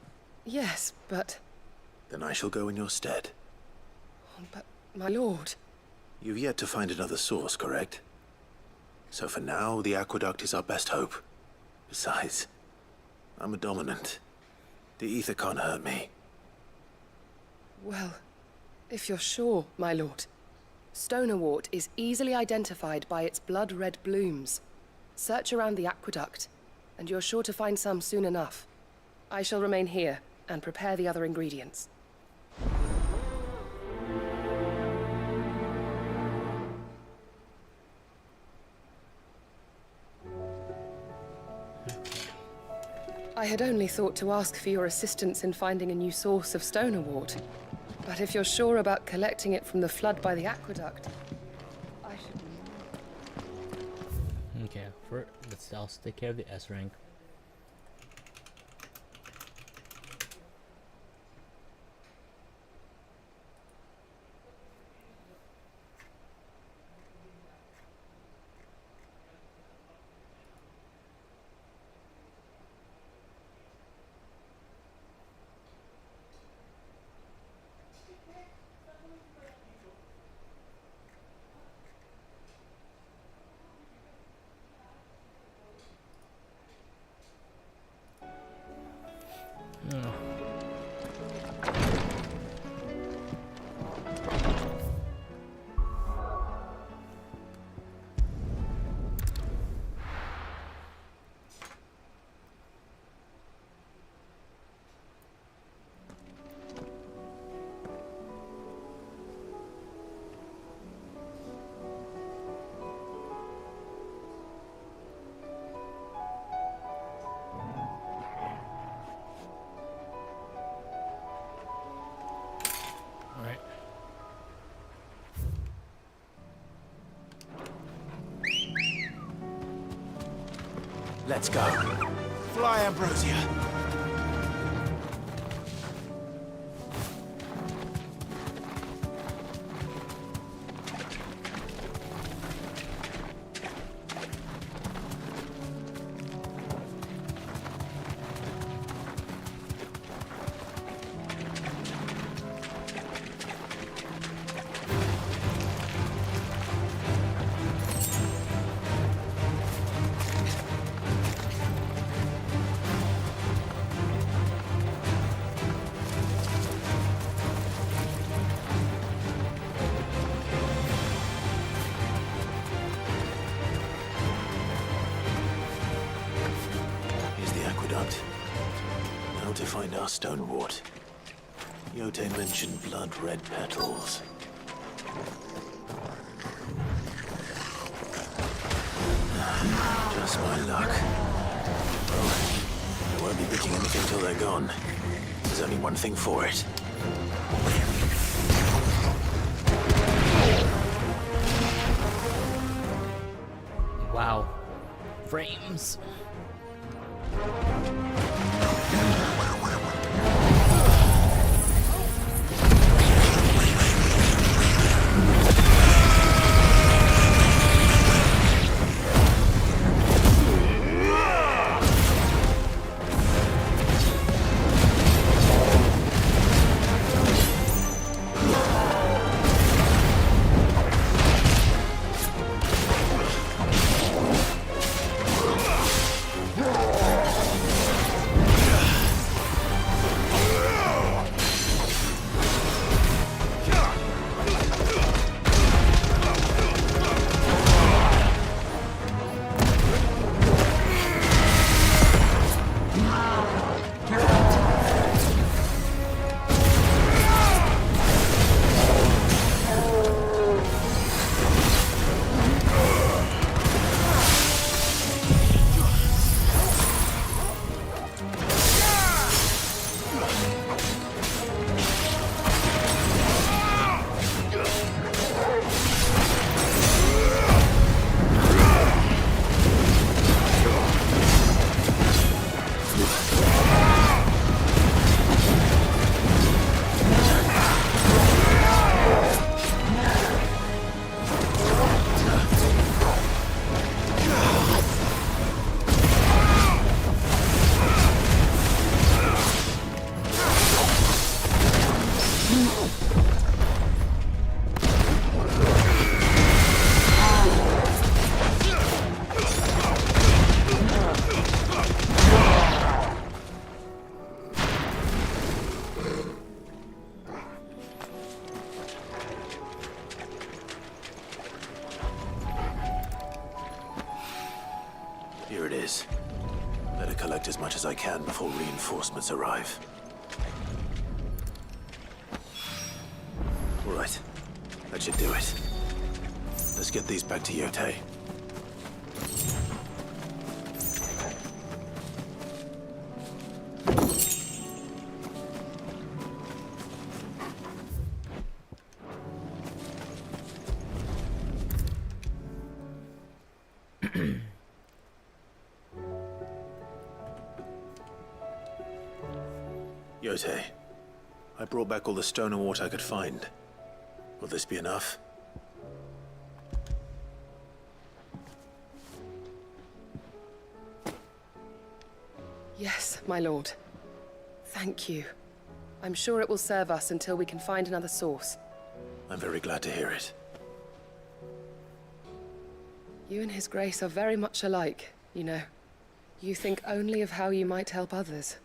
yes, but... Then I shall go in your stead. But, my lord... You've yet to find another source, correct? So for now, the aqueduct is our best hope. Besides, I'm a dominant. The ether can't hurt me. Well, if you're sure, my lord. Stonerwort is easily identified by its blood-red blooms. Search around the aqueduct, and you're sure to find some soon enough. I shall remain here and prepare the other ingredients. I had only thought to ask for your assistance in finding a new source of stonerwort. But if you're sure about collecting it from the flood by the aqueduct, I should... Okay, I'll take care of the S rank. Let's go. Fly, Ambrosia. Now to find our stonewort. Yote mentioned blood-red petals. Just my luck. Well, I won't be picking anything till they're gone. There's only one thing for it. Wow. Frames. Here it is. Better collect as much as I can before reinforcements arrive. All right. That should do it. Let's get these back to Yotei. Yotei, I brought back all the stone and water I could find. Will this be enough? Yes, my lord. Thank you. I'm sure it will serve us until we can find another source. I'm very glad to hear it. You and His Grace are very much alike, you know. You think only of how you might help others,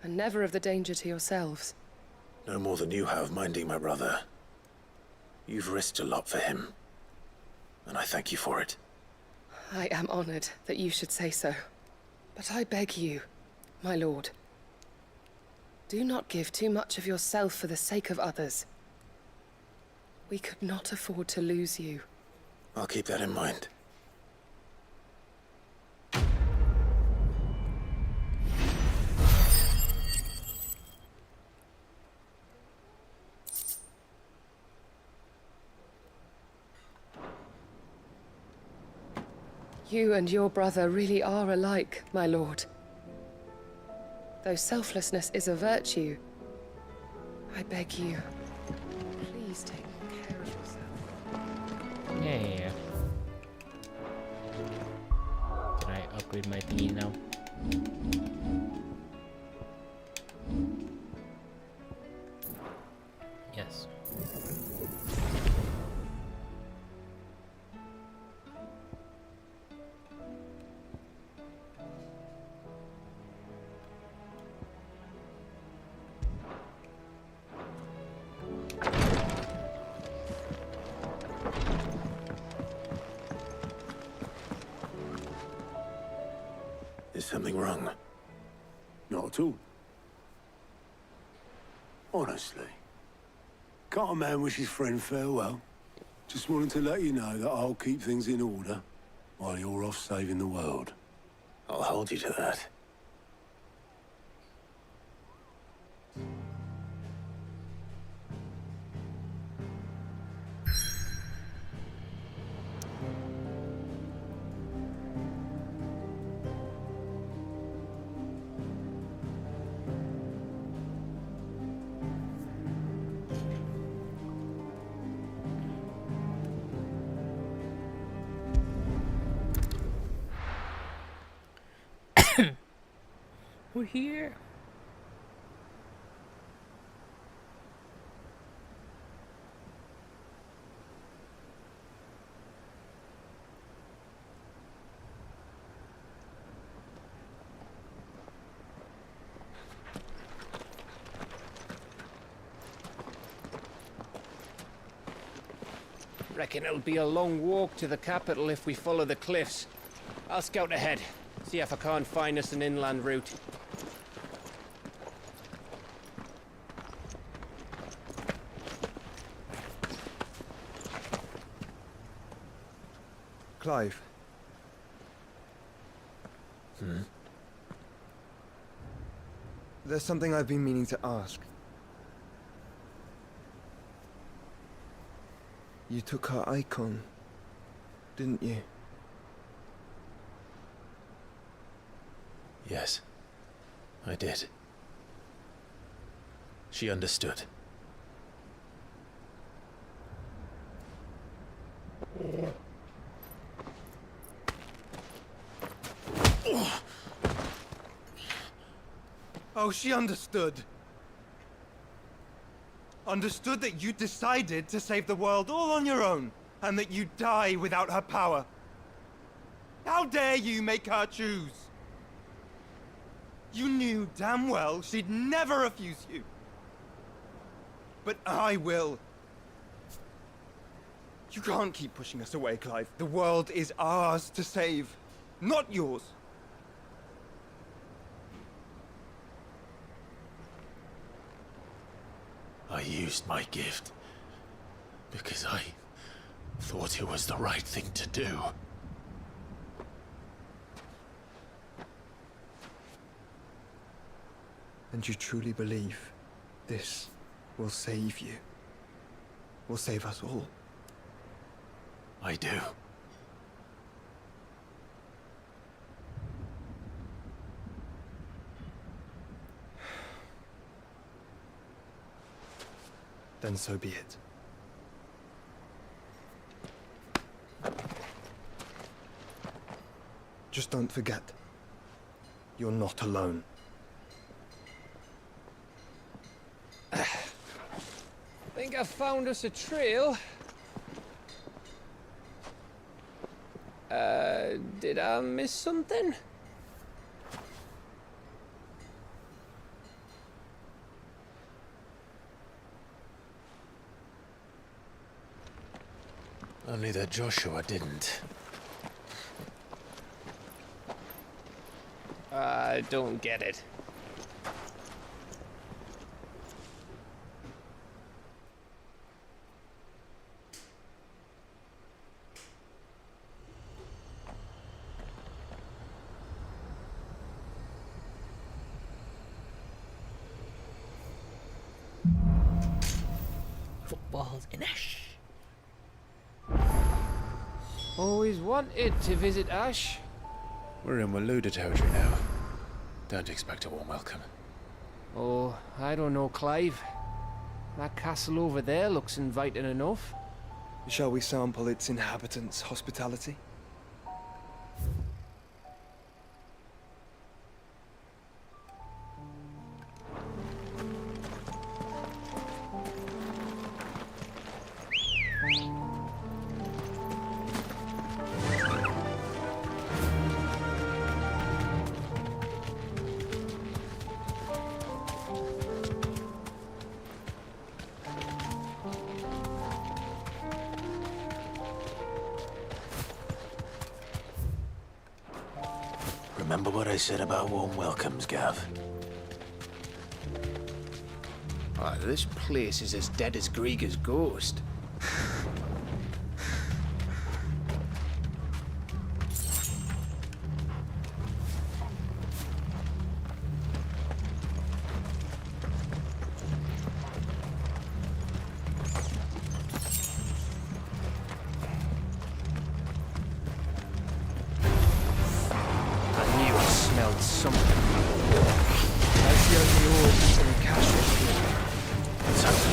and never of the danger to yourselves. No more than you have minding my brother. You've risked a lot for him, and I thank you for it. I am honored that you should say so. But I beg you, my lord, do not give too much of yourself for the sake of others. We could not afford to lose you. I'll keep that in mind. You and your brother really are alike, my lord. Though selflessness is a virtue, I beg you, please take care of yourself. Yeah. Can I upgrade my thingy now? Yes. Is something wrong? Not at all. Honestly. Can't a man wish his friend farewell? Just wanted to let you know that I'll keep things in order while you're off saving the world. I'll hold you to that. We're here. Reckon it'll be a long walk to the capital if we follow the cliffs. I'll scout ahead, see if I can't find us an inland route. Clive. There's something I've been meaning to ask. You took her icon, didn't you? Yes, I did. She understood. Oh, she understood. Understood that you decided to save the world all on your own, and that you'd die without her power. How dare you make her choose? You knew damn well she'd never refuse you. But I will. You can't keep pushing us away, Clive. The world is ours to save, not yours. I used my gift because I thought it was the right thing to do. And you truly believe this will save you? Will save us all? I do. Then so be it. Just don't forget, you're not alone. Think I've found us a trail. Did I miss something? Only that Joshua didn't. I don't get it. Footballs in Ash. Always wanted to visit Ash. We're in Waluda territory now. Don't expect a warm welcome. Oh, I don't know, Clive. That castle over there looks inviting enough. Shall we sample its inhabitants' hospitality? Remember what I said about warm welcomes, Gav? This place is as dead as Grieger's ghost.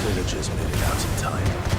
villagers made it out in time.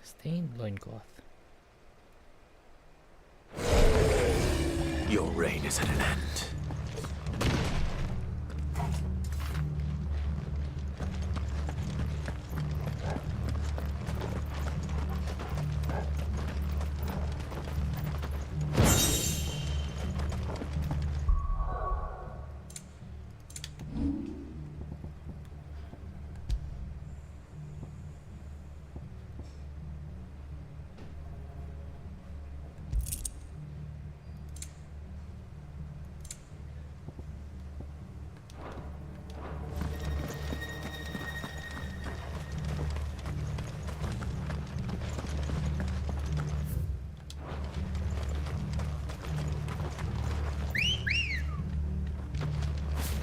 Stained loincloth. Your reign is at an end.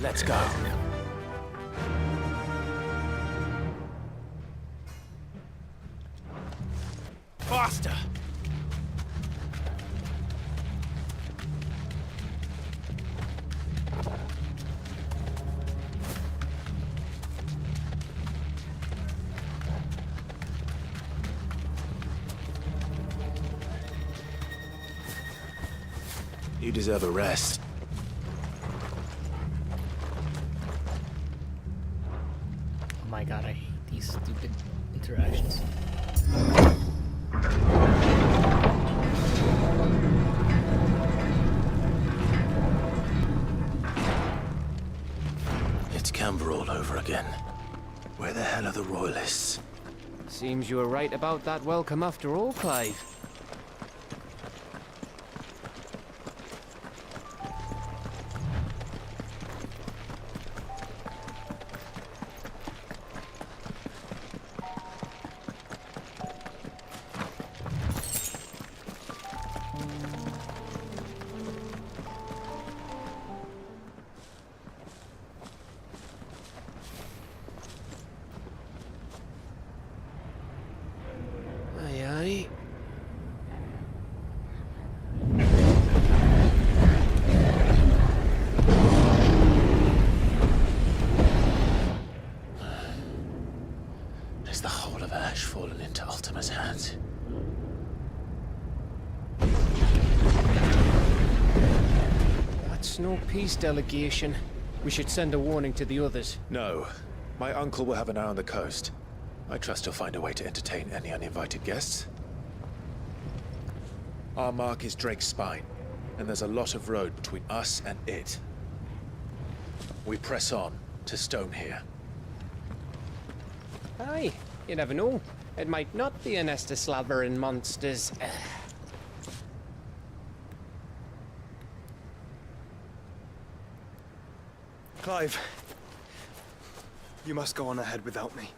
Let's go. Faster! You deserve a rest. Oh my god, I hate these stupid interactions. It's Canberra all over again. Where the hell are the Royalists? Seems you were right about that welcome after all, Clive. guess no peace delegation. We should send a warning to the others. No. My uncle will have an eye on the coast. I trust he'll find a way to entertain any uninvited guests. Our mark is Drake's Spine, and there's a lot of road between us and it. We press on to Stone here. Aye, you never know. It might not be a nest of slabbering monsters. Clive, you must go on ahead without me.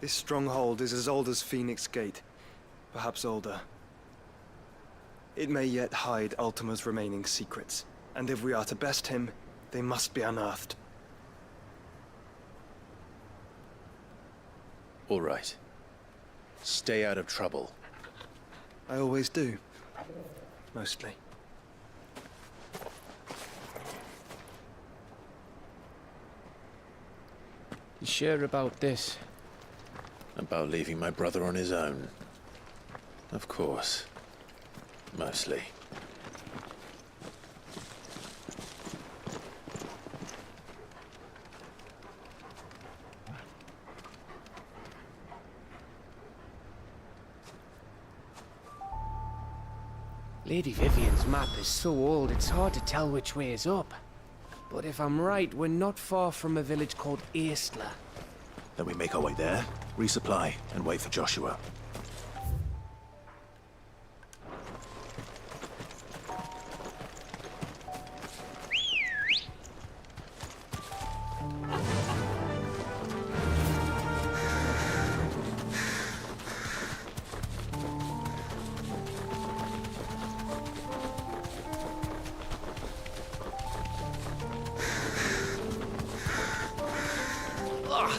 This stronghold is as old as Phoenix Gate, perhaps older. It may yet hide Ultima's remaining secrets, and if we are to best him, they must be unearthed. All right. Stay out of trouble. I always do. Mostly. You sure about this? About leaving my brother on his own. Of course. Mostly. Lady Vivian's map is so old it's hard to tell which way is up. But if I'm right, we're not far from a village called Aistla. Then we make our way there, resupply, and wait for Joshua.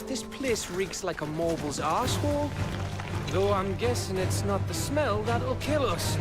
This place reeks like a moble's arsehole. Though I'm guessing it's not the smell that'll kill us.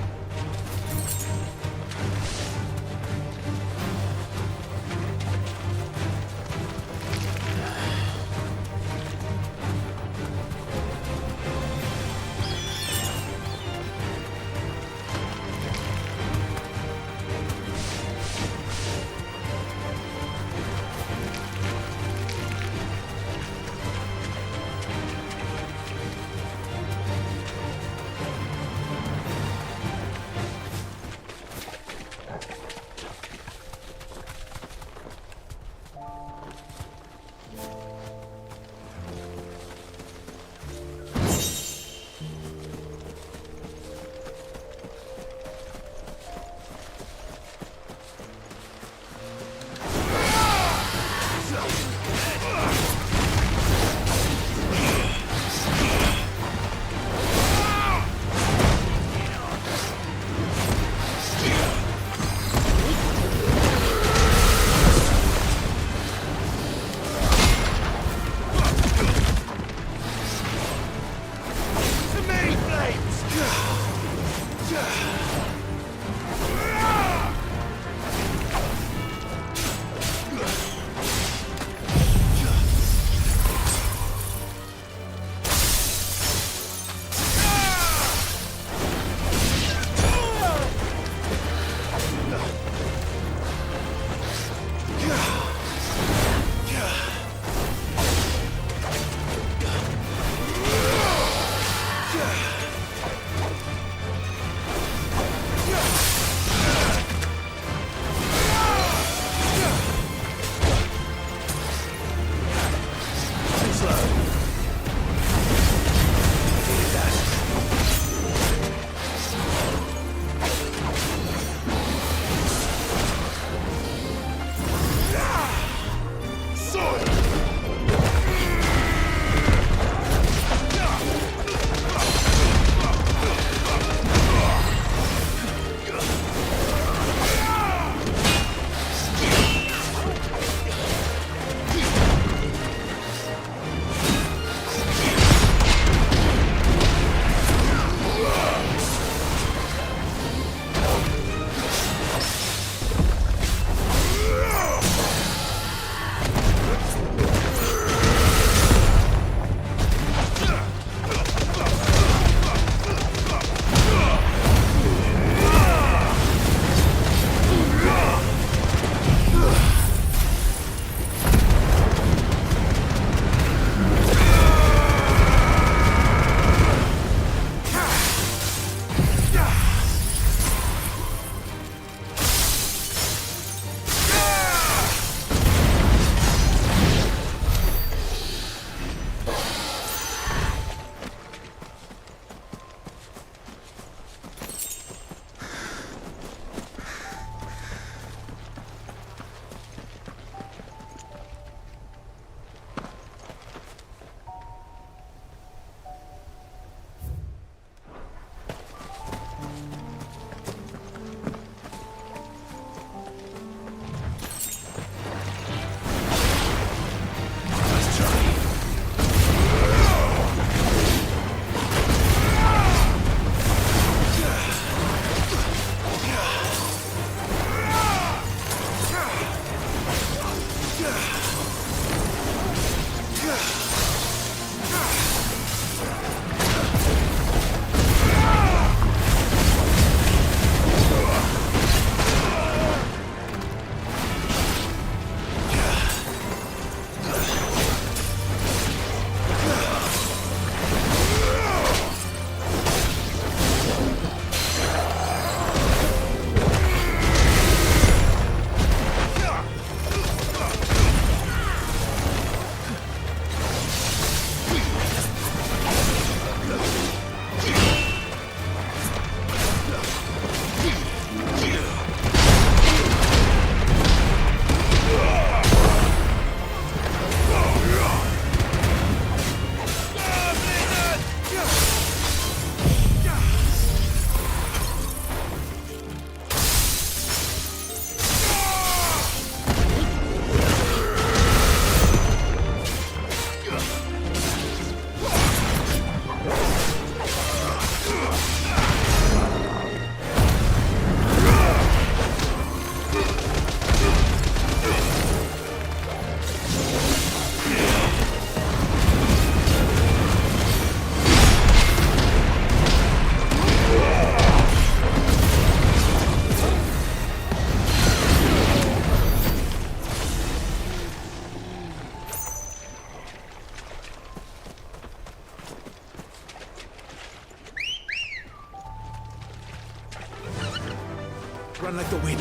with the wind.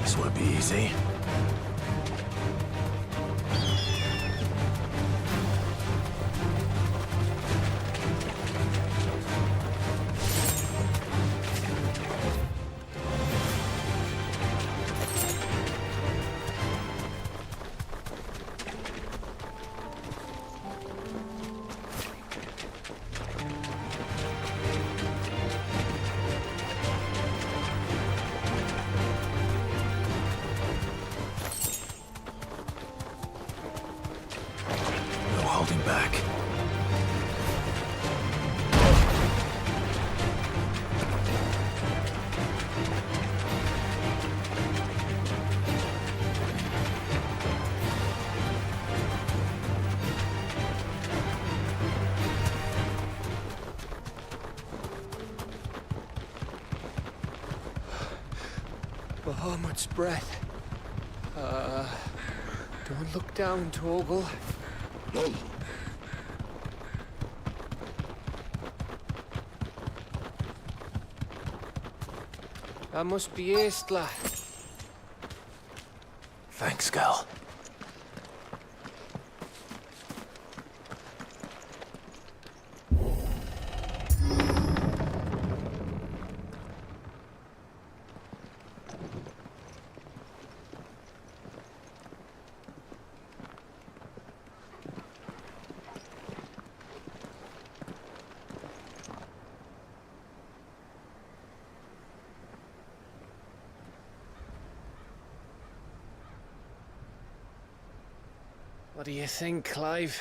This won't be easy. Holding back. Bahamut's breath. Don't look down, Torgal. That must be Aistla. Thanks, Gal. What do you think, Clive?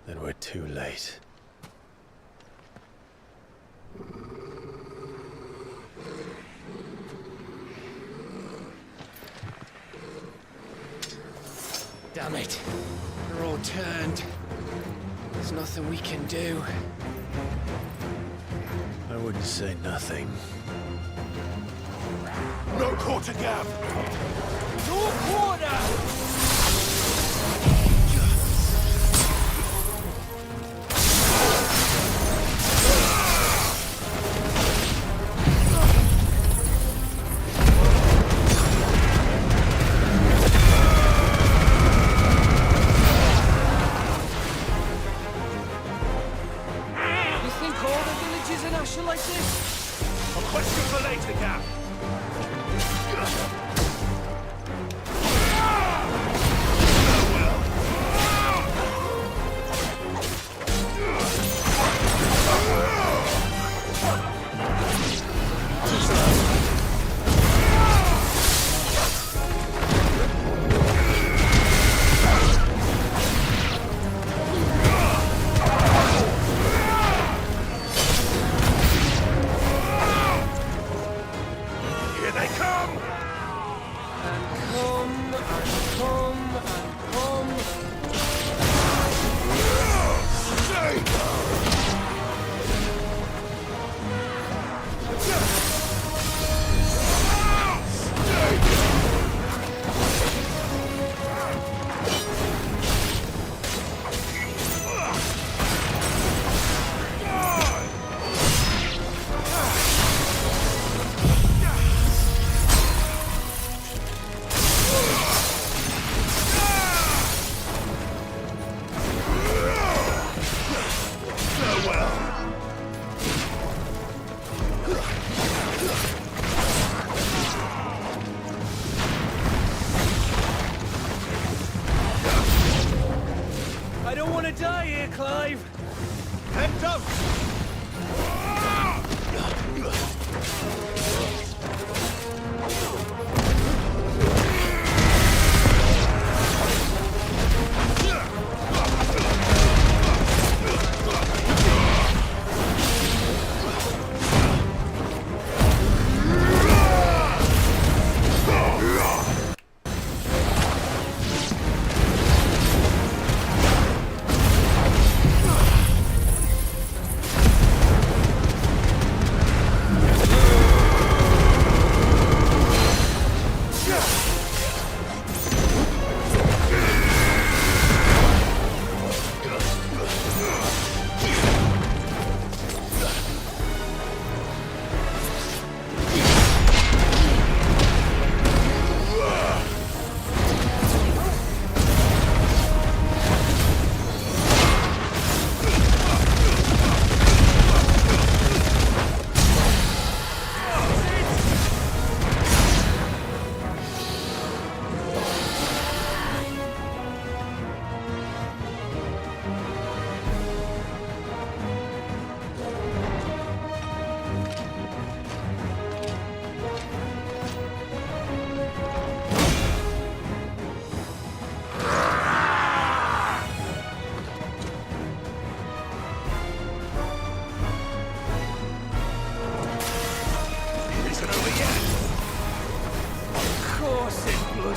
Then we're too late. Damn it. They're all turned. There's nothing we can do. I wouldn't say nothing. No quarter gap! No quarter! You think all the villages in Ash are like this? A question for later, Gap. Here they come! And come, and come, and come. I don't want to die here, Clive. Then don't!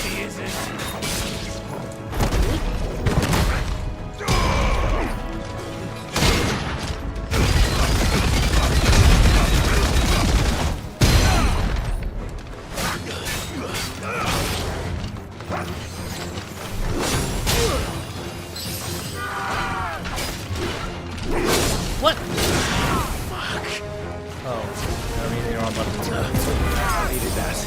he isn't. What? Fuck. Oh, I mean, you're on buttons. I needed that.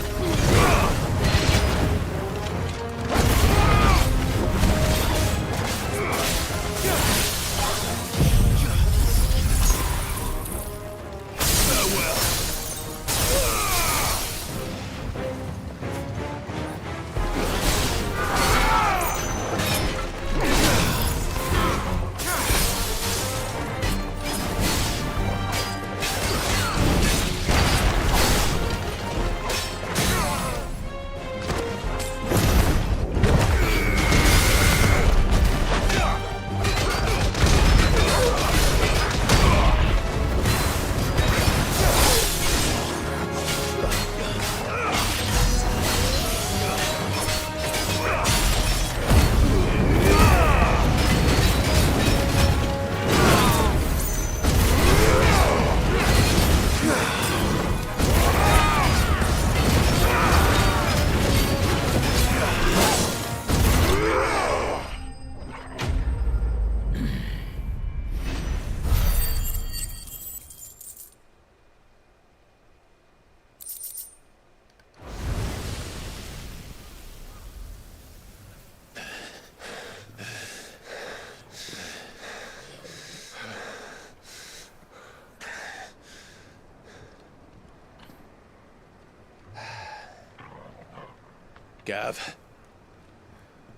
Gav.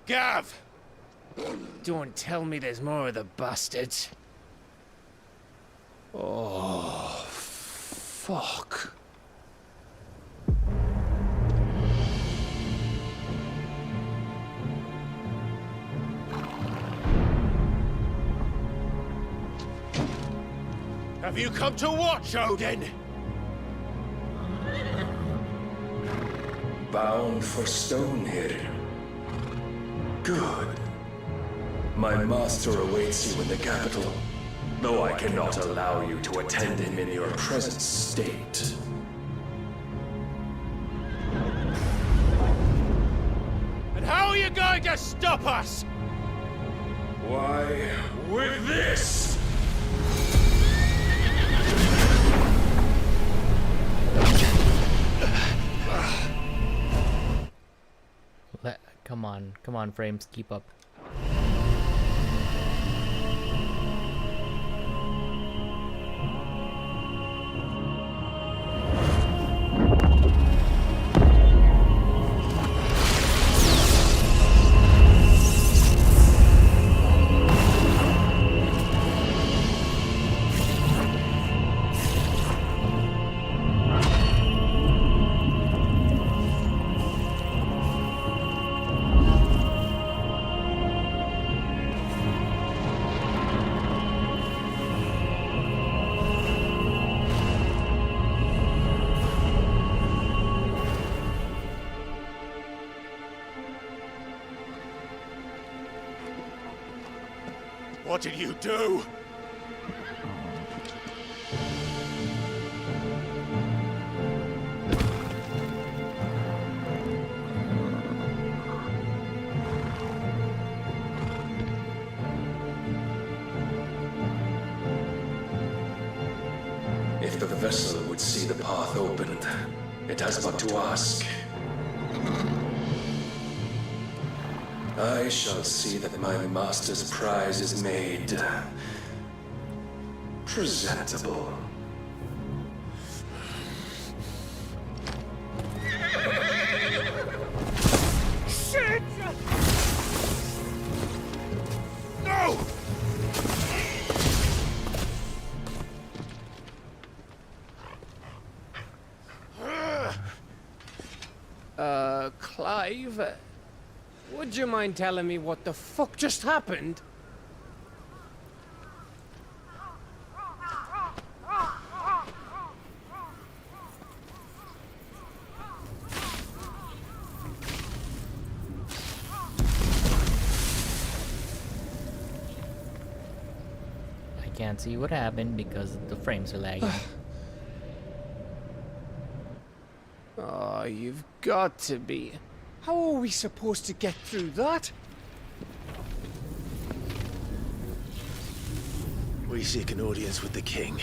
Gav! Don't tell me there's more of the bastards. Oh, fuck. Have you come to watch, Odin? Bound for Stonehill. Good. My master awaits you in the capital, though I cannot allow you to attend him in your present state. And how are you going to stop us? Why, with this! Come on, frames, keep up. What did you do? If the vessel would see the path opened, it has but to ask. I shall see that my master's prize is made presentable. Shit! No! Clive? Would you mind telling me what the fuck just happened? can't see what happened because the frames are lagging. Oh, you've got to be. How are we supposed to get through that? We seek an audience with the king.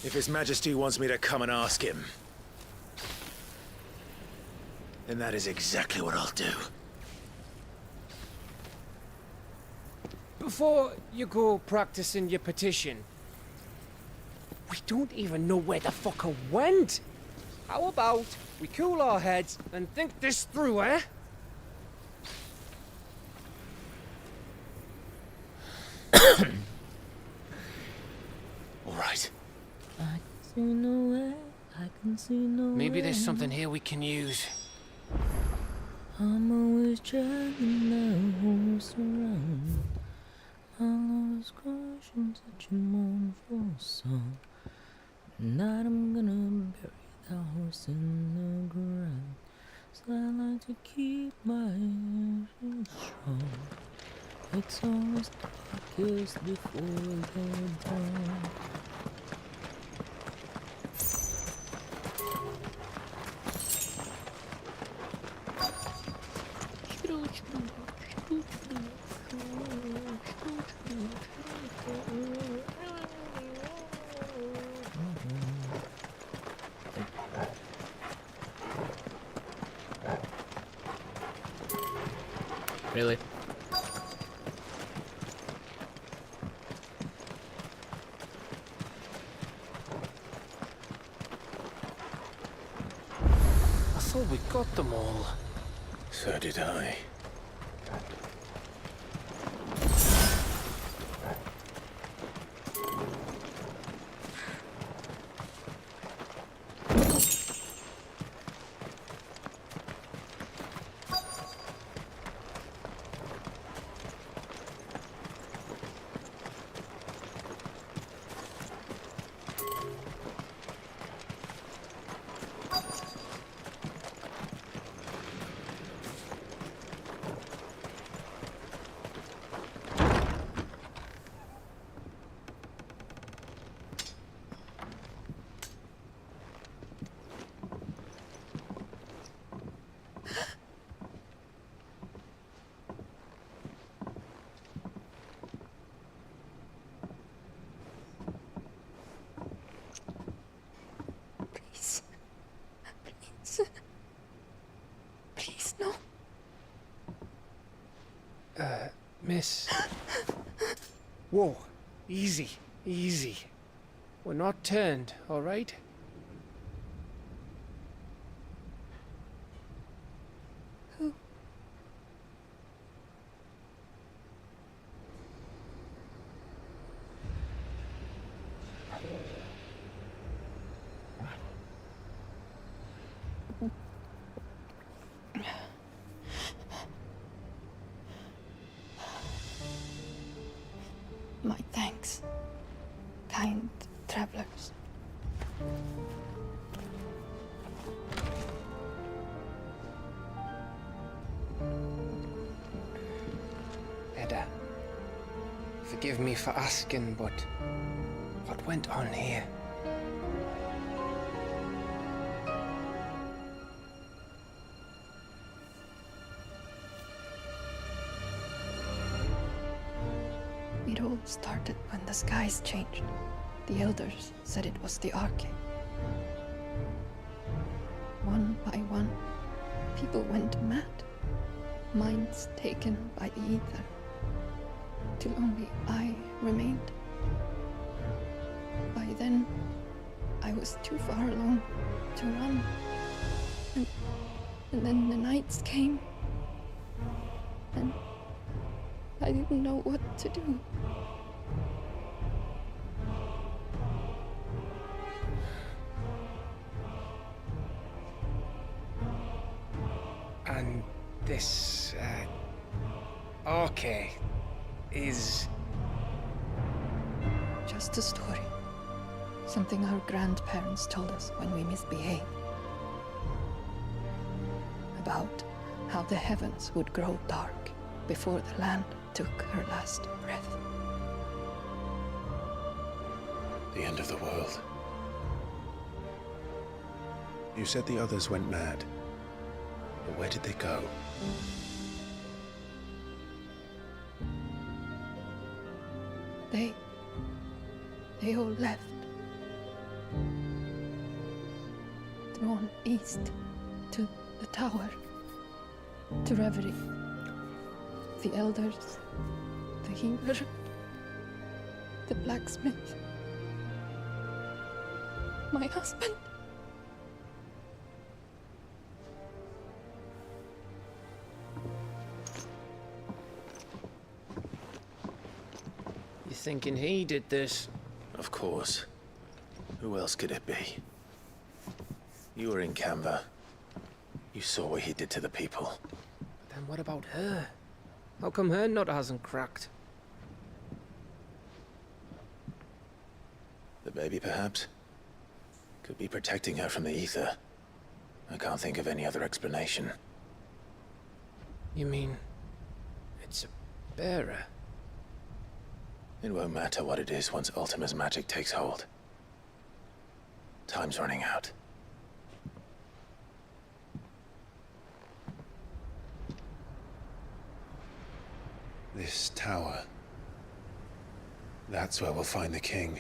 If His Majesty wants me to come and ask him, then that is exactly what I'll do. Before you go practicing your petition, we don't even know where the fucker went. How about we cool our heads and think this through, eh? All right. I can see no way. I can see no way. Maybe there's something here we can use. I'm always dragging that horse around. I'll always crushing such a mournful song. Tonight I'm gonna bury that horse in the ground. So I like to keep my energy strong. It's always darkest before the dawn. Really? I thought we got them all. So did I. Please, no. Miss. Whoa, easy, easy. We're not turned, all right? Who? My thanks, kind travelers. Edda, forgive me for asking, but what went on here? It all started when the skies changed. The elders said it was the Arche. One by one, people went mad. Minds taken by the ether. Till only I remained. By then, I was too far along to run. And then the nights came. And I didn't know what to do. And this, Arche is... Just a story. Something our grandparents told us when we misbehaved. About how the heavens would grow dark before the land. took her last breath. The end of the world. You said the others went mad. But where did they go? They all left. Drawn east to the tower, to Reverie. The elders, the healer, the blacksmith, my husband. You thinking he did this? Of course. Who else could it be? You were in Canva. You saw what he did to the people. Then what about her? How come her nut hasn't cracked? The baby, perhaps? Could be protecting her from the ether. I can't think of any other explanation. You mean... it's a bearer? It won't matter what it is once Ultima's magic takes hold. Time's running out. This tower. That's where we'll find the king.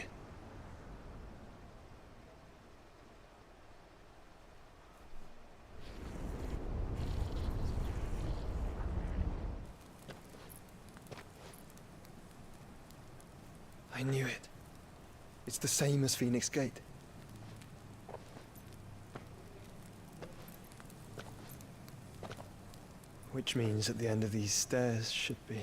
I knew it. It's the same as Phoenix Gate. Which means at the end of these stairs should be...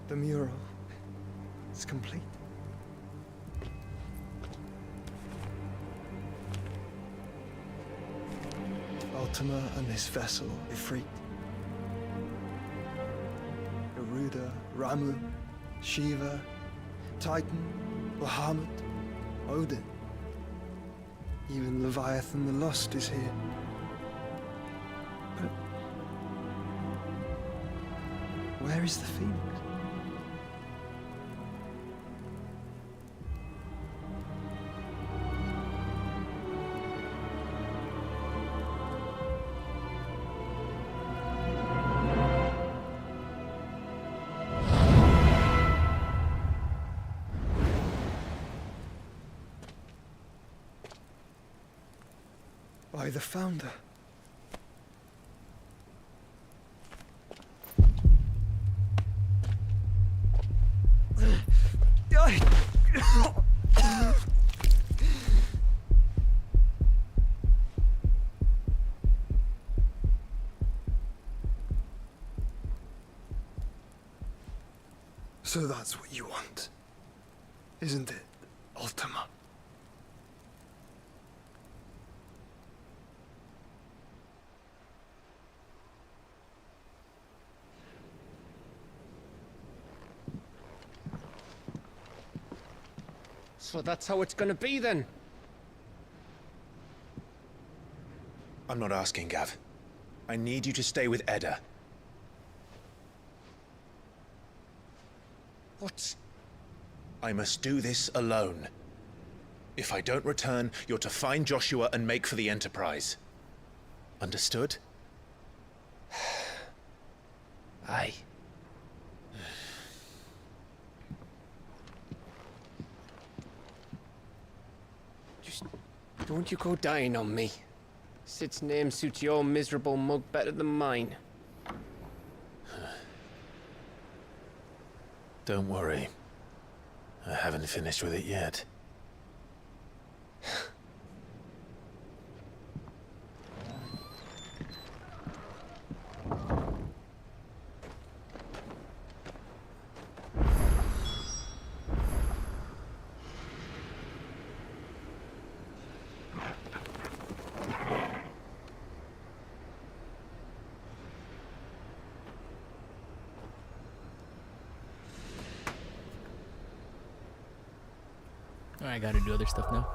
The mural is complete. Ultima and his vessel, Ifrit. Garuda, Ramu, Shiva, Titan, Bahamut, Odin. Even Leviathan the Lost is here. But where is the Phoenix? By the Founder. So that's what you want, isn't it, Ultima? So that's how it's gonna be then? I'm not asking, Gav. I need you to stay with Edda. What? I must do this alone. If I don't return, you're to find Joshua and make for the Enterprise. Understood? Aye. Just don't you go dying on me. Sid's name suits your miserable mug better than mine. Don't worry. I haven't finished with it yet. I gotta do other stuff now.